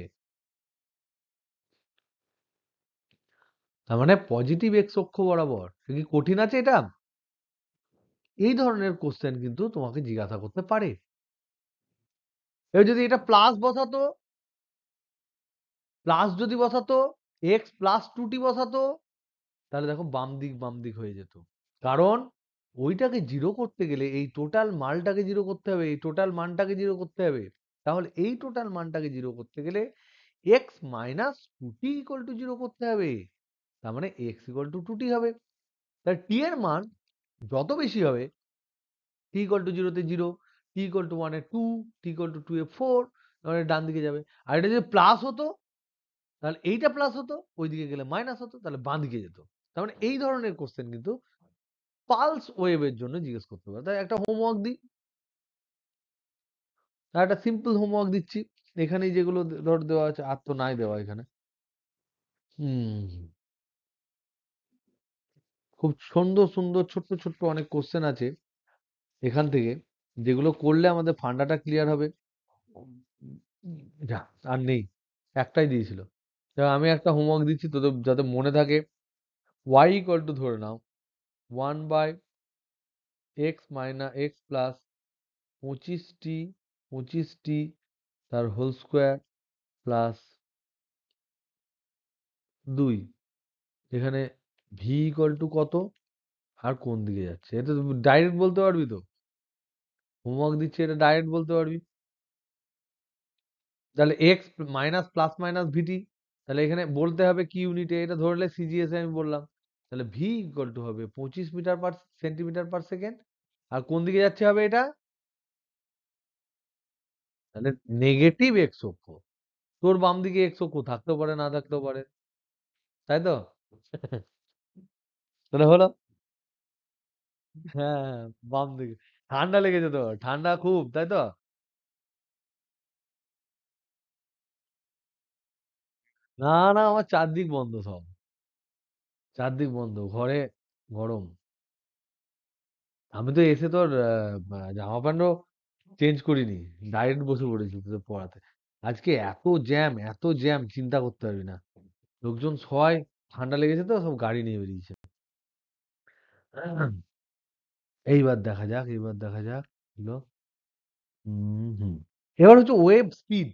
তার মানে পজিটিভ এক্স অক্ষ বরাবর। কি কঠিন আছে এটা? এই ধরনের কোশ্চেন কিন্তু তোমাকে জিজ্ঞাসা করতে পারে। এবার যদি এটা প্লাস বসাতো, প্লাস যদি বসাতো, এক্স প্লাস 2t বসাতো, তাহলে দেখো বাম দিক হয়ে যেত। কারণ ওইটাকে 0 করতে গেলে এই টোটাল মালটাকে 0 করতে হবে, এই টোটাল মানটাকে 0 করতে হবে। তাহলে এই টোটাল মানটাকে 0 করতে গেলে x minus 2t equal to 0 করতে হবে। তার মানে x ইকুয়াল টু 2t হবে। তাহলে t এর মান যত বেশি হবে, t ইকুয়াল টু 0 তে 0, t equal to 1 A 2, t equal to 2 এ 4, তাহলে ডান দিকে যাবে। আর এটা যদি প্লাস হতো তাহলে এইটা প্লাস হতো, ওইদিকে গেলে মাইনাস হতো, তাহলে বাঁ দিকে যেত। তার মানে এই ধরনের কোশ্চেন কিন্তু পালস ওয়েভের জন্য জিজ্ঞেস করতে পারে। তাই একটা হোমওয়ার্ক দিই, আর একটা সিম্পল হোমওয়ার্ক দিচ্ছি। এখানেই যেগুলো ধর দেওয়া আছে, আর তো নাই দেওয়া এখানে। খুব সুন্দর সুন্দর ছোট্ট ছোট্ট অনেক কোশ্চেন আছে এখান থেকে, যেগুলো করলে আমাদের ফান্ডাটা ক্লিয়ার হবে। যা, আর নেই, একটাই দিয়েছিল। আমি একটা হোমওয়ার্ক দিচ্ছি তোদের যাতে মনে থাকে। ওয়াই ইকুয়াল টু ধরে নাও 1/x প্লাস 25t, 25t তার হোল স্কোয়ার প্লাস 2। এখানে ভি ইকুয়াল টু কত, আর কোন দিকে যাচ্ছে, এটা ডাইরেক্ট বলতে পারবি তো? হোমওয়ার্ক দিচ্ছি, এটা ডাইরেক্ট বলতে পারবি? তাহলে এক্স মাইনাস প্লাস মাইনাস ভিটি, তাহলে এখানে বলতে হবে কি ইউনিটে, এটা ধরলে সিজিএস আমি বললাম। তাহলে ভি ইকুয়াল টু হবে 25 meter per centimeter per second. আর কোন দিকে যাচ্ছে হবে এটা? তাহলে নেগেটিভ এক্স অক্ষ। তোর বাম দিকে এক্স অক্ষ থাকতেও পারে, না থাকতেও পারে, তাই তো? তাহলে হলো। হ্যাঁ, বাম দিকে। ঠান্ডা লেগেছে তো, ঠান্ডা খুব, তাই তো? না না, আমার চারদিক বন্ধ সব, চারদিক বন্ধ, ঘরে গরম। আমি তো এসে তোর জামা প্যান্টও চেঞ্জ করিনি, ডাইরেক্ট বসে পড়েছি তোদের পড়াতে। আজকে এত জ্যাম চিন্তা করতে পারবি না। লোকজন সবাই ঠান্ডা লেগেছে তো সব গাড়ি নিয়ে বেরিয়েছে। এইবার দেখা যাক, এইবার দেখা যাক হলো। হুম। এবার হচ্ছে ওয়েব স্পিড,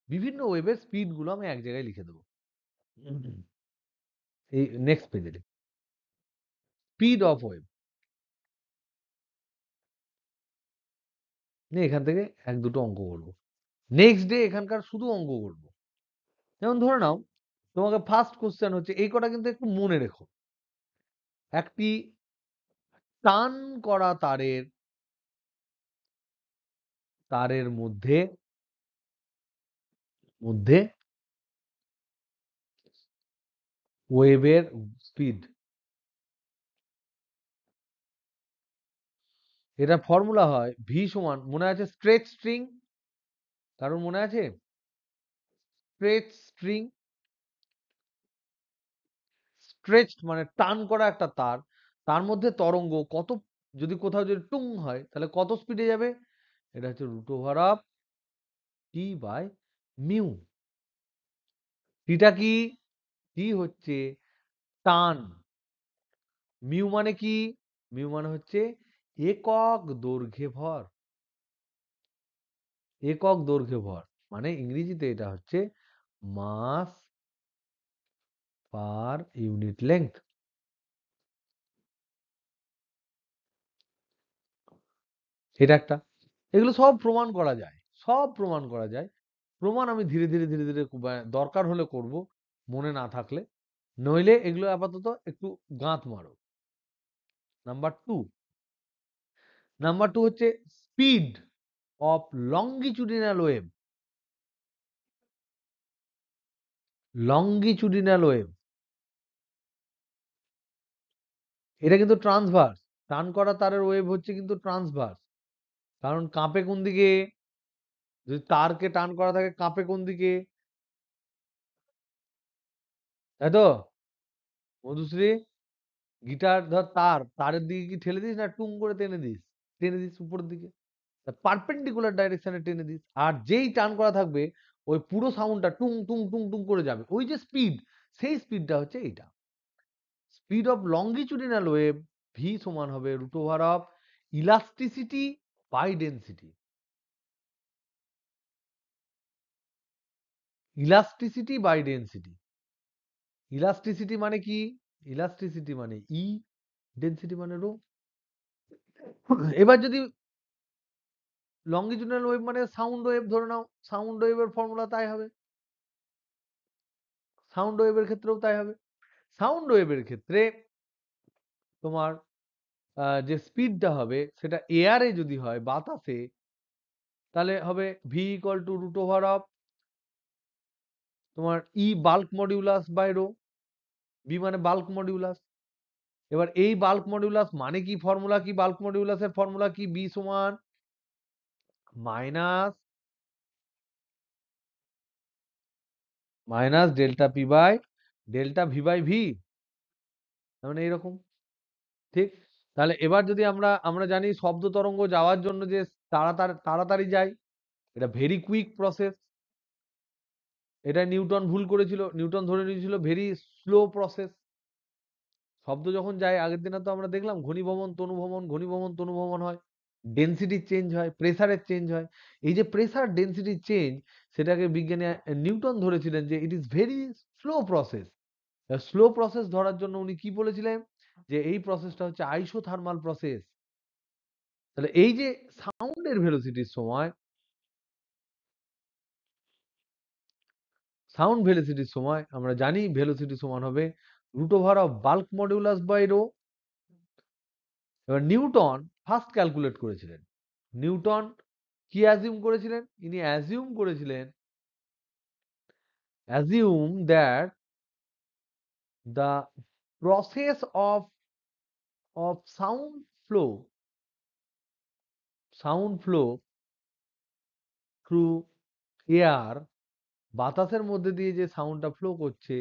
বিভিন্ন ওয়েবের স্পিড গুলো আমি এক জায়গায় লিখে দেবো। হুম। এই নেক্সট পেজে স্পিড অফ ওয়েব, এখান থেকে এক দুটো অঙ্ক করবো। নেক্সট ডে এখানকার শুধু অঙ্ক করবো। যেমন ধরে নাও, তোমাকে ফার্স্ট কোশ্চেন হচ্ছে এই কটা, কিন্তু একটু মনে রেখো। একটি টান করা তারের তারের মধ্যে মধ্যে ওয়েভের স্পিড, এটা ফর্মুলা হয় ভি সমান, মনে আছে স্ট্রেচ স্ট্রিং? কারণ মনে আছে স্ট্রেচ স্ট্রিং? স্ট্রেচড মানে টান করা একটা তার, তার মধ্যে তরঙ্গ কত, যদি কোথাও যদি টুং হয় তাহলে কত স্পিডে যাবে? এটা হচ্ছে root over of T by mu. টিটা কি? টি হচ্ছে টান। মিউ মানে কি? মিউ মানে হচ্ছে একক দৈর্ঘ্যে ভর। একক দৈর্ঘ্যে ভর মানে ইংরেজিতে এটা হচ্ছে মাস পার ইউনিট লেংথ। এটা একটা, এগুলো সব প্রমাণ করা যায়, সব প্রমাণ করা যায়। প্রমাণ আমি ধীরে ধীরে ধীরে ধীরে দরকার হলে করব, মনে না থাকলে। নইলে এগুলো আপাতত একটু গাঁত মারো। নাম্বার টু, নাম্বার টু হচ্ছে speed of longitudinal wave. Longitudinal wave, এটা কিন্তু ট্রান্সভার্স। টান করা তারের ওয়েভ হচ্ছে কিন্তু ট্রান্সভার্স, কারণ কাঁপে কোন দিকে? যদি তারকে টান করা থাকে কাঁপে কোন দিকে? তাই তো মধুশ্রী? গিটার ধর, তারের দিকে কি ঠেলে দিস, না টুং করে টেনে দিস? টেনে দিস উপরের দিকে, পারপেন্ডিকুলার ডাইরেকশনে টেনে দিস। আর যেই টান করা থাকবে ওই পুরো সাউন্ডটা টুং টুং টুং টুং করে যাবে, ওই যে স্পিড, সেই স্পিডটা হচ্ছে এইটা। Speed of longitudinal wave v সমান হবে root over of elasticity by density. Elasticity by density. Elasticity মানে কি? ইলাস্টিসিটি মানে ই, ডেন্সিটি মানে রো। এবার যদি লঙ্গিচুডিনাল ওয়েভ মানে সাউন্ড ওয়েভ ধরে নাও, সাউন্ড ওয়েভের ফর্মুলা তাই হবে, সাউন্ড ওয়েভের ক্ষেত্রেও তাই হবে। সাউন্ড ওয়েভের ক্ষেত্রে তোমার যে স্পিডটা হবে সেটা এয়ারে যদি হয়, বাতাসে, তাহলে হবে V equal to root over of তোমার E bulk modulus by rho. B মানে বাল্ক মডিউলাস। এবার এই বাল্ক মডিউলাস মানে কি, ফর্মুলা কি বাল্ক মডিউলাসের? ফর্মুলা কি? বি সমান minus minus delta P by delta V by V, মানে এইরকম। ঠিক? তাহলে এবার যদি আমরা আমরা জানি শব্দ তরঙ্গ যাওয়ার জন্য যে তাড়াতাড়ি যায়, এটা ভেরি কুইক প্রসেস। এটা নিউটন ভুল করেছিল, নিউটন ধরে নিয়েছিল ভেরি স্লো প্রসেস। শব্দ যখন যায়, আগের দিনে তো আমরা দেখলাম ঘনীভবন তনুভবন, ঘনীভবন তনুভবন হয়, ডেন্সিটি চেঞ্জ হয়, প্রেসারের চেঞ্জ হয়। এই যে প্রেসার ডেন্সিটি চেঞ্জ, সেটাকে বিজ্ঞানী নিউটন ধরেছিলেন যে it is very slow process. Slow process ধরার জন্য উনি কি বলেছিলেন, যে এই প্রসেসটা হচ্ছে আইসোথার্মাল প্রসেস। তাহলে এই যে সাউন্ডের ভেলোসিটির সময়, সাউন্ড ভেলোসিটির সময় আমরা জানি ভেলোসিটি সমান হবে root over of bulk modulus by rho. এবার নিউটন ফার্স্ট ক্যালকুলেট করেছিলেন। নিউটন কি অ্যাজিউম করেছিলেন? ইনি অ্যাজিউম করেছিলেন, assume that the process of sound flow through air, বাতাসের মধ্যে দিয়ে যে সাউন্ডটা ফ্লো করছে,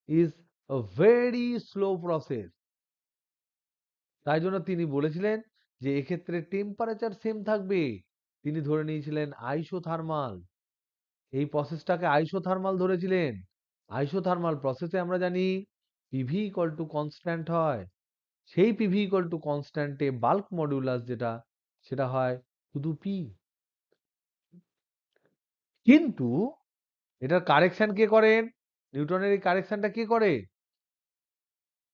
is a very slow process. তাই জন্য তিনি বলেছিলেন যে এক্ষেত্রে টেম্পারেচার সেম থাকবে। তিনি ধরে নিয়েছিলেন আইসোথার্মাল, এই প্রসেসটাকে আইসোথার্মাল ধরেছিলেন। আইসোথার্মাল প্রসেসে আমরা জানি পিভি ইকুয়াল টু কনস্ট্যান্ট হয়। সেই পিভি ইকুয়াল টু কনস্ট্যান্টে বাল্ক মডিউলাস যেটা, সেটা হয় শুধু পি। কিন্তু এটার কারেকশন কে করেন? নিউটনের এই কারেকশনটা কে করে?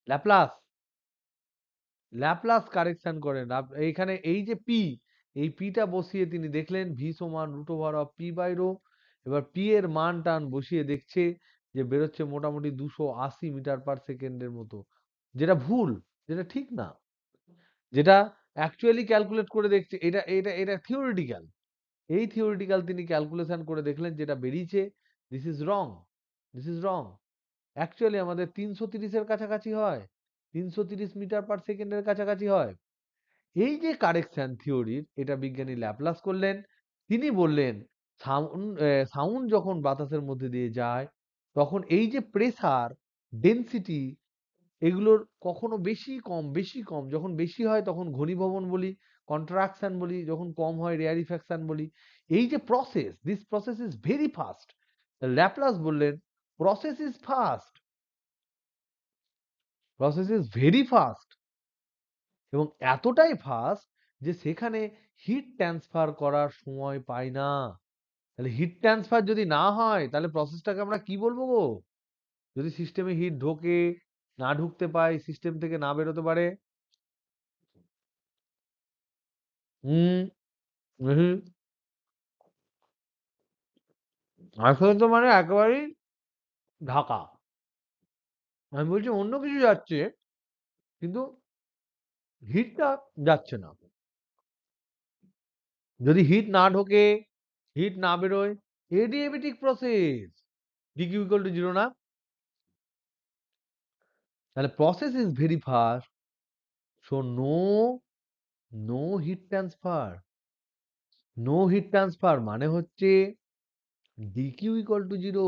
ল্যাপ্লাস। ল্যাপ্লাস কারেকশন করেন। এইখানে এই যে পি, এই পিটা বসিয়ে তিনি দেখলেন ভি সমান root over of p by rho. এবার পি এর মান টান বসিয়ে দেখছে যে বেরোচ্ছে মোটামুটি 280 মিটার পার সেকেন্ডের মতো, যেটা ভুল, যেটা ঠিক না। যেটা অ্যাকচুয়ালি ক্যালকুলেট করে দেখছে, এটা এটা এটা থিওরিটিক্যাল। এই থিওরিটিক্যাল তিনি ক্যালকুলেশন করে দেখলেন, যেটা বেরিয়েছে this is wrong, this is wrong. Actually আমাদের 330 এর কাছাকাছি হয়, 330 মিটার পার সেকেন্ডের কাছাকাছি হয়। এই যে কারেকশন থিওরির, এটা বিজ্ঞানী ল্যাপ্লাস করলেন। তিনি বললেন সাউন্ড যখন বাতাসের মধ্যে দিয়ে যায়, তখন এই যে প্রেসার, ডেনসিটি, এগুলোর কখনো বেশি কম, বেশি কম। যখন বেশি হয় তখন ঘনীভবন বলি, কন্ট্রাকশন বলি, যখন কম হয় রেয়ারিফ্যাকশন বলি। এই যে process, this process is very fast. Laplace বললেন process is fast, process is very fast, এবং এতটাই ফাস্ট যে সেখানে হিট ট্রান্সফার করার সময় পায় না। তাহলে হিট ট্রান্সফার যদি না হয়, তাহলে প্রসেসটাকে আমরা কি বলবো গো? যদি সিস্টেমে হিট ঢোকে, না ঢুকতে পায়, সিস্টেম থেকে না বেরোতে পারে। হুম, হুম। আসলে তো মানে একেবারেই ঢাকা। আমি বলছি অন্য কিছু যাচ্ছে, কিন্তু হিটটা যাচ্ছে না। যদি হিট না ঢোকে, হিট না বেরোয়, adiabatic process, DQ equal to zero না। তাহলে process is very fast, so no heat transfer. No heat transfer মানে হচ্ছে DQ equal to zero.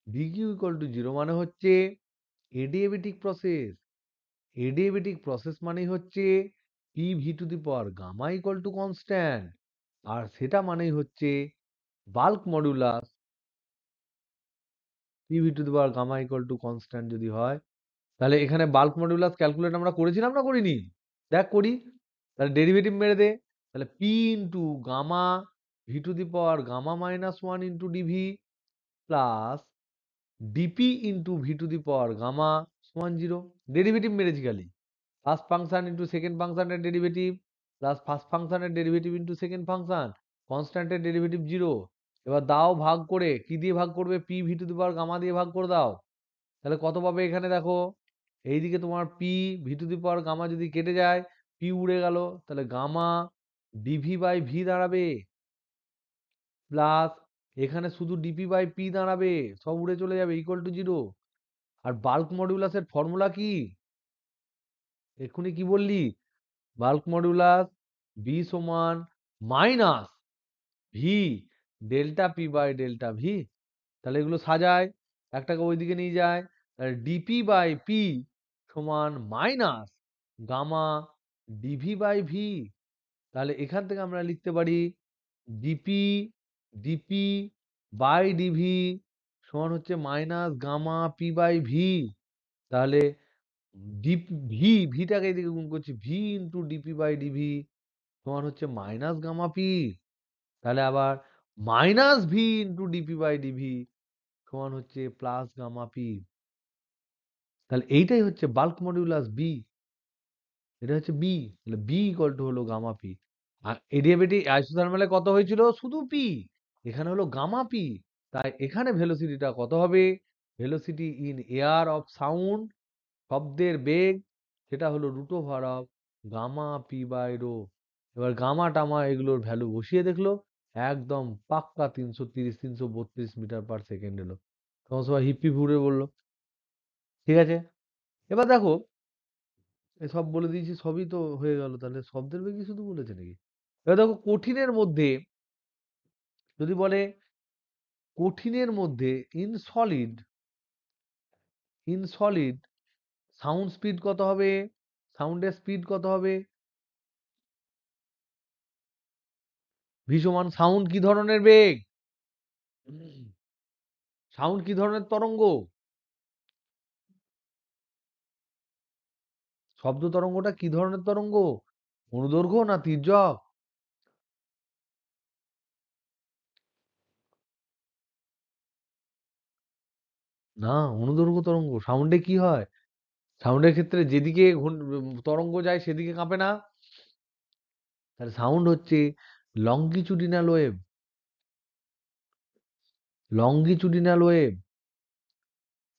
DQ equal to zero মানে হচ্ছে এডিয়াবেটিক প্রসেস। এডিয়াবেটিক প্রসেস মানেই হচ্ছে P V to the power gamma equal to constant. আর সেটা মানেই হচ্ছে bulk modulus P V to the power gamma equal to constant যদি হয়, তাহলে এখানে বাল্ক মডুলাস ক্যালকুলেট আমরা করেছিলাম না করিনি? দেখ করি। তাহলে ডেরিভেটিভ মেরে দে। তাহলে P into gamma V to the power gamma minus one into DV plus DP into V to the power gamma সমান জিরো। ডেরিভেটিভ মেরেছি খালি। ফার্স্ট ফাংশন ইন্টু সেকেন্ড ফাংশনের ডেরিভেটিভ প্লাস ফার্স্ট ফাংশনের ডেরিভেটিভ ইন্টু সেকেন্ড ফাংশন, কনস্ট্যান্টের derivative zero. এবার দাও ভাগ করে, কি দিয়ে ভাগ করবে? P V to the power gamma দিয়ে ভাগ করে দাও। তাহলে কত পাবে এখানে দেখো, এইদিকে তোমার p V to the power gamma যদি কেটে যায়, পি উড়ে গেল, তাহলে গামা ডিভি বাই ভি দাঁড়াবে, প্লাস এখানে শুধু ডিপি বাই পি দাঁড়াবে, সব উড়ে চলে যাবে, ইকুয়াল টু জিরো। আর বাল্ক মডিউলাসের ফর্মুলা কি? এক্ষুনি কি বললি? বাল্ক মডিউলাস বি সমান minus V delta P by delta V. তাহলে এগুলো সাজায়, একটাকে ওইদিকে নিয়ে যায়, তাহলে ডিপি বাই পি সমান minus gamma DV by V. তাহলে এখান থেকে আমরা লিখতে পারি ডিপি ডিপি বাই ডিভি সমান হচ্ছে minus gamma p by V. তাহলে ভিটাকে এদিকে গুণ করছি, v into dp by dv সমান হচ্ছে মাইনাস গামা পি। তাহলে আবার minus v into dp by dv সমান হচ্ছে প্লাস গামা পি। তাহলে এইটাই হচ্ছে বাল্ক মডিউলাস বি, এটা হচ্ছে বি। তাহলে বি ইকুয়াল টু হলো গামা পি। আর এডিয়াবেটিক আইসোথার্মালে কত হয়েছিল? শুধু পি। এখানে হলো গামা পি। তাই এখানে ভেলোসিটিটা কত হবে? Velocity in air of sound, শব্দের বেগ, সেটা হলো root over of gamma p by rho. এবার গামা টামা এগুলোর ভ্যালু বসিয়ে দেখলো, একদম পাক্কা 330-332 মিটার পার সেকেন্ড এলো। তখন সবাই হিপ্পি ঘুরে বললো। ঠিক আছে, এবার দেখো সব বলে দিয়েছি, সবই তো হয়ে গেল, তাহলে শব্দের বেগই শুধু বলেছে নাকি? এবার দেখো কঠিনের মধ্যে যদি বলে, কঠিনের মধ্যে ইন সলিড, সাউন্ড স্পিড কত হবে? সাউন্ডের স্পিড কত হবে? ভি সমান সাউন্ড কি ধরনের বেগ? সাউন্ড কি ধরনের তরঙ্গ? শব্দ তরঙ্গটা কি ধরনের তরঙ্গ? অনুদৈর্ঘ্য না তির্যক? না, অনুদৈর্ঘ্য তরঙ্গ। সাউন্ডে কি হয়? সাউন্ডের ক্ষেত্রে যেদিকে তরঙ্গ যায় সেদিকে কাঁপে না? তাহলে সাউন্ড হচ্ছে লংগিচুডিনাল ওয়েভ। লংগিচুডিনাল ওয়েভ,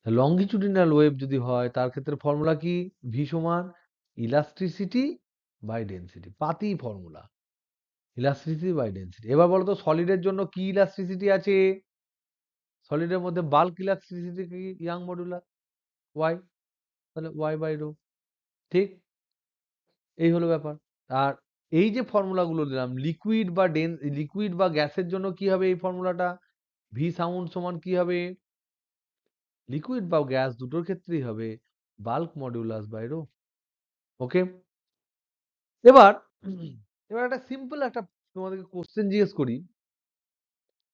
লংগিচুডিনাল ওয়েভ যদি হয় তার ক্ষেত্রে ফর্মুলা কি? ভি সমান ইলাস্ট্রিসিটি বাই ডেন্সিটি, পাতি ফর্মুলা, ইলাস্ট্রিসিটি বাই ডেন্সিটি। এবার বলো তো সলিডের জন্য কি ইলাস্ট্রিসিটি আছে? সলিডের মধ্যে বাল্ক ইলাস্ট্রিসিটি কি? ইয়াং মডুলাস ওয়াই, তাহলে ওয়াই বাই রো। ঠিক, এই হলো ব্যাপার। আর এই যে ফর্মুলা গুলো দিলাম, লিকুইড বা গ্যাসের জন্য কি হবে এই ফর্মুলাটা? ভি সাউন্ড সমান কি হবে? লিকুইড বা গ্যাস দুটোর ক্ষেত্রেই হবে বাল্ক মডিউলাস বাই রো। ওকে, এবার একটা সিম্পল একটা তোমাদেরকে কোশ্চেন জিজ্ঞেস করি।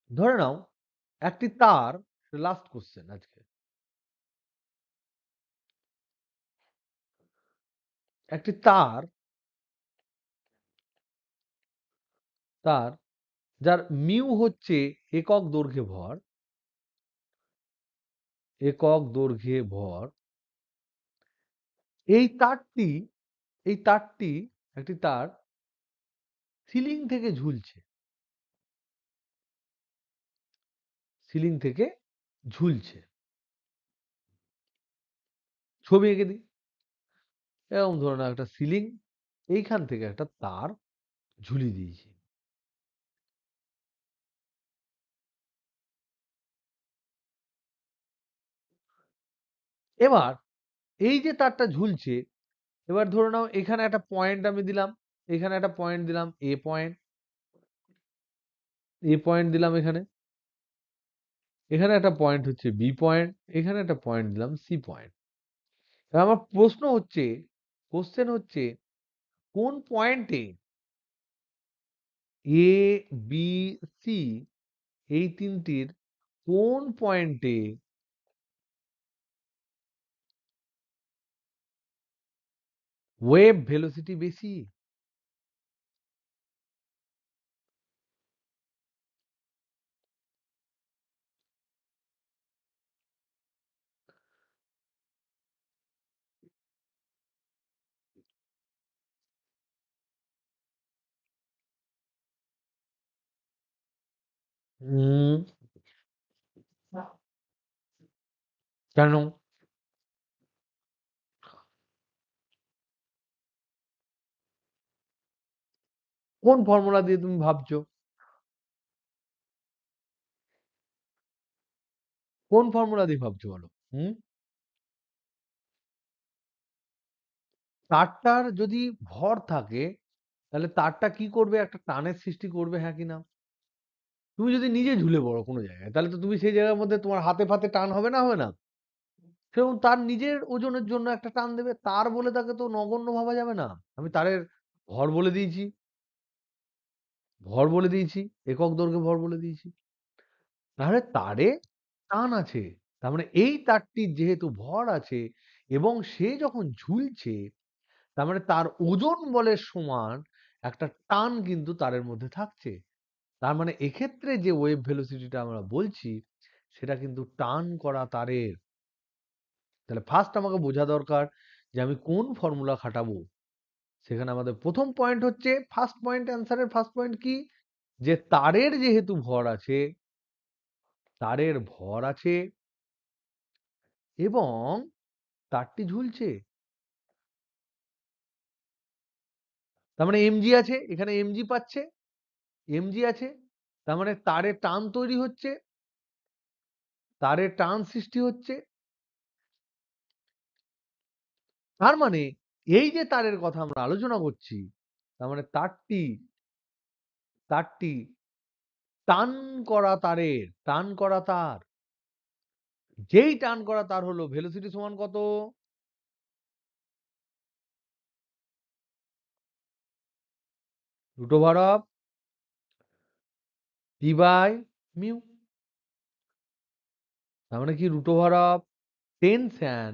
ধরে নাও একটি তার, লাস্ট কোশ্চেন আজকে, একটি তার যার মিউ হচ্ছে একক দৈর্ঘ্যে ভর, একক দৈর্ঘ্যে ভর, এই তারটি, এই তারটি, একটি তার সিলিং থেকে ঝুলছে, সিলিং থেকে ঝুলছে। ছবি এঁকে দিই। এরকম ধরো না, একটা সিলিং, এইখান থেকে একটা তার ঝুলিয়ে দিয়েছি। এবার এই যে তারটা ঝুলছে, এবার ধরে নাও এখানে একটা পয়েন্ট আমি দিলাম, এখানে একটা পয়েন্ট দিলাম এ পয়েন্ট, এ পয়েন্ট দিলাম এখানে, এখানে একটা পয়েন্ট হচ্ছে বি পয়েন্ট, এখানে একটা পয়েন্ট দিলাম সি পয়েন্ট। আমার প্রশ্ন হচ্ছে, কোশ্চেন হচ্ছে, কোন পয়েন্টে এ বি সি, এই তিনটির কোন পয়েন্টে ওয়েভ ভেলোসিটি বেশি? উম, কেন? কোন ফর্মুলা দিয়ে তুমি ভাবছো? কোন ফর্মুলা দিয়ে ভাবছো বলো? হুম, তারটার যদি ভর থাকে তাহলে তারটা কি করবে? একটা টানের সৃষ্টি করবে, হ্যাঁ কি না? তুমি যদি নিজে ঝুলে পড়ো কোনো জায়গায়, তাহলে তো তুমি সেই জায়গার মধ্যে তোমার হাতে ফাতে টান হবে না, হবে না? সেরকম তার নিজের ওজনের জন্য একটা টান দেবে। তার বলে তাকে তো নগণ্য ভাবা যাবে না। আমি তারের ভর বলে দিয়েছি, ভর বলে দিয়েছি, একক দৈর্ঘ্যে ভর বলে দিয়েছি। তাহলে তারে টান আছে। তার মানে এই তারটির যেহেতু ভর আছে এবং সে যখন ঝুলছে, তার মানে তার ওজন বলের সমান একটা টান কিন্তু তারের মধ্যে থাকছে। তার মানে এক্ষেত্রে যে ওয়েভ ভেলোসিটিটা আমরা বলছি, সেটা কিন্তু টান করা তারের। তাহলে ফার্স্ট আমাকে বোঝা দরকার যে আমি কোন ফর্মুলা খাটাবো। সেখানে আমাদের প্রথম পয়েন্ট হচ্ছে, ফার্স্ট পয়েন্ট, অ্যান্সারের ফার্স্ট পয়েন্ট কি? যে তারের যেহেতু ভর আছে, তারের ভর আছে এবং তারটি ঝুলছে। তার মানে mg আছে, এখানে mg পাচ্ছে, mg আছে। তার মানে তারে টান তৈরি হচ্ছে, তারে টান সৃষ্টি হচ্ছে। তার মানে এই যে তারের কথা আমরা আলোচনা করছি, তার মানে তারটি টান করা তারের, টান করা তার, যেই টান করা তার হলো ভেলোসিটি সমান কত? Root over of T by mu. তার মানে কি? Root over of tension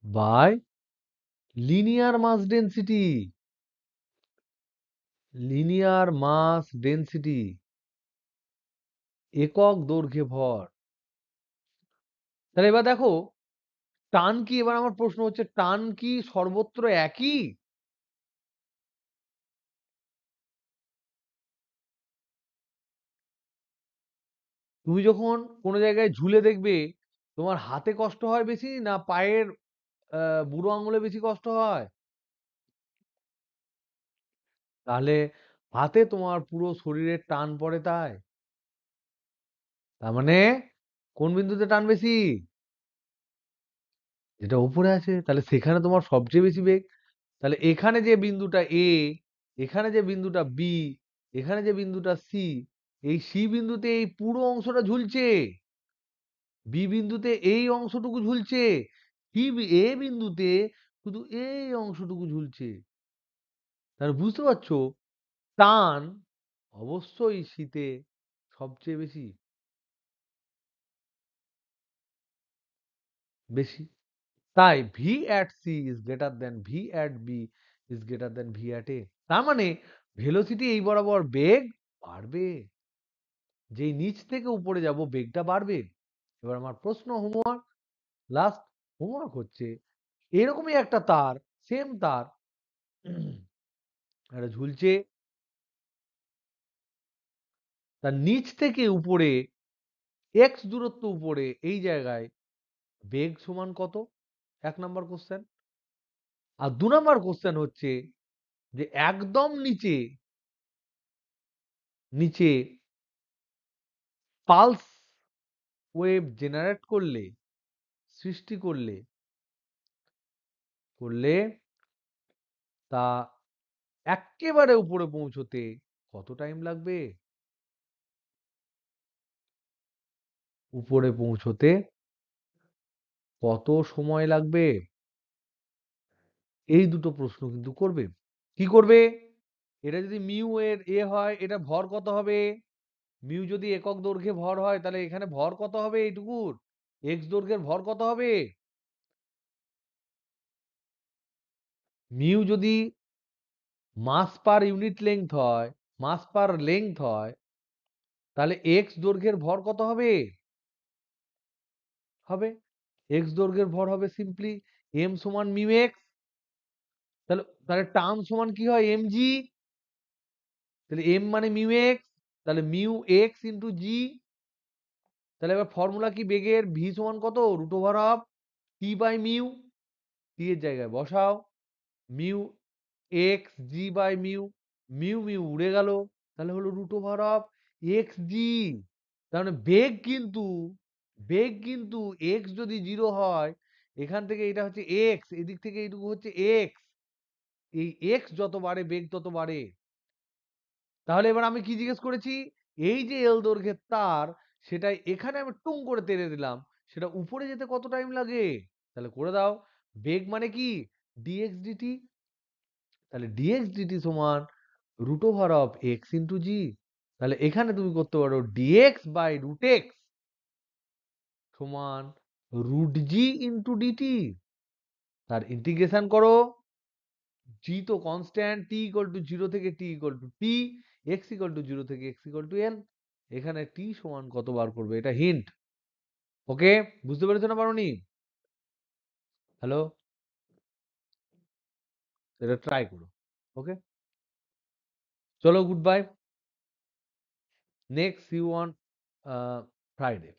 by linear mass density, linear mass density, একক দৈর্ঘ্যে ভর। তাহলে এবার দেখো, টান কি, এবার আমার প্রশ্ন হচ্ছে, টান কি সর্বত্র একই? তুমি যখন কোনো জায়গায় ঝুলে দেখবে, তোমার হাতে কষ্ট হয় বেশি না পায়ের বুড়ো আঙুলে বেশি কষ্ট হয়? তাহলে হাতে তোমার পুরো শরীরের টান পড়ে তাই। তার মানে কোন বিন্দুতে টান বেশি? যেটা উপরে আছে, তাহলে সেখানে তোমার সবচেয়ে বেশি বেগ। তাহলে এখানে যে বিন্দুটা এ, এখানে যে বিন্দুটা বি, এখানে যে বিন্দুটা সি, এই সি বিন্দুতে এই পুরো অংশটা ঝুলছে, বি বিন্দুতে এই অংশটুকু ঝুলছে, এ বিন্দুতে শুধু এই অংশটুকু ঝুলছে। তাহলে বুঝতে পারছো, টান অবশ্যই শীতে সবচেয়ে বেশি, বেশি। তাই v at C is greater than v at B is greater than v at A. তার মানে ভেলোসিটি এই বরাবর বেগ বাড়বে, যেই নিচ থেকে উপরে যাব বেগটা বাড়বে। এবার আমার প্রশ্ন, হোমওয়ার্ক, লাস্ট হোমওয়ার্ক হচ্ছে, এরকমই একটা তার, সেম তার, এটা ঝুলছে, তার নিচ থেকে উপরে এক্স দূরত্ব উপরে এই জায়গায় বেগ সমান কত? 1 নাম্বার কোশ্চেন। আর 2 নাম্বার কোশ্চেন হচ্ছে যে একদম নিচে, নিচে পালস ওয়েভ জেনারেট করলে, সৃষ্টি করলে, করলে তা এক্কেবারে উপরে পৌঁছতে কত টাইম লাগবে? উপরে পৌঁছতে কত সময় লাগবে? এই দুটো প্রশ্ন কিন্তু করবে। কি করবে? এটা যদি মিউ এর এ হয়, এটা ভর কত হবে? মিউ যদি একক দৈর্ঘ্যে ভর হয়, তাহলে এখানে ভর কত হবে এইটুকুর? এক্স দৈর্ঘ্যের ভর কত হবে? মিউ যদি মাস পার ইউনিট লেংথ হয়, মাস পার লেংথ হয়, তাহলে এক্স দৈর্ঘ্যের ভর কত হবে? হবে এক্স দৈর্ঘ্যের ভর হবে সিম্পলি এম সমান মিউ এক্স। তাহলে তাহলে টার্ম সমান কি হয়? mg। তাহলে m মানে মিউ এক্স, তাহলে মিউ এক্স ইন্টু জি। তাহলে এবার ফর্মুলা কি বেগের? ভি সমান কত? Root over of T by mu. T এর জায়গায় বসাও, mu X G by mu, mu mu উড়ে গেল, তাহলে হলো root over of X G. তার মানে বেগ কিন্তু এক্স যদি 0 হয়, এখান থেকে এটা হচ্ছে এক্স, এদিক থেকে এইটুকু হচ্ছে এক্স, এই এক্স যত বাড়ে বেগ তত বাড়ে। তাহলে এবার আমি কি জিজ্ঞেস করেছি, এই যে এল দৈর্ঘ্যের তার সেটা এখানে আমি টুং করে তেড়ে দিলাম, সেটা উপরে যেতে কত টাইম লাগে? তাহলে করে দাও। বেগ মানে কি? dx dt। তাহলে dx dt সমান root over of X into G. তাহলে এখানে তুমি করতে পারো dx বাই রুট এক্স সমান রুট জি ইন্টু ডিটি। তার ইন্টিগ্রেশন করো। জি তো কনস্ট্যান্ট, টি ইকুয়াল টু 0 থেকে T equal to T, X equal to 0 থেকে এক্স ইকুয়াল টু এল। এখানে টি সমান কত বার করবে, এটা হিন্ট। ওকে, বুঝতে পেরেছো না পারোনি? হ্যালো, এটা ট্রাই করো। ওকে, চলো good bye. Next see you on Friday.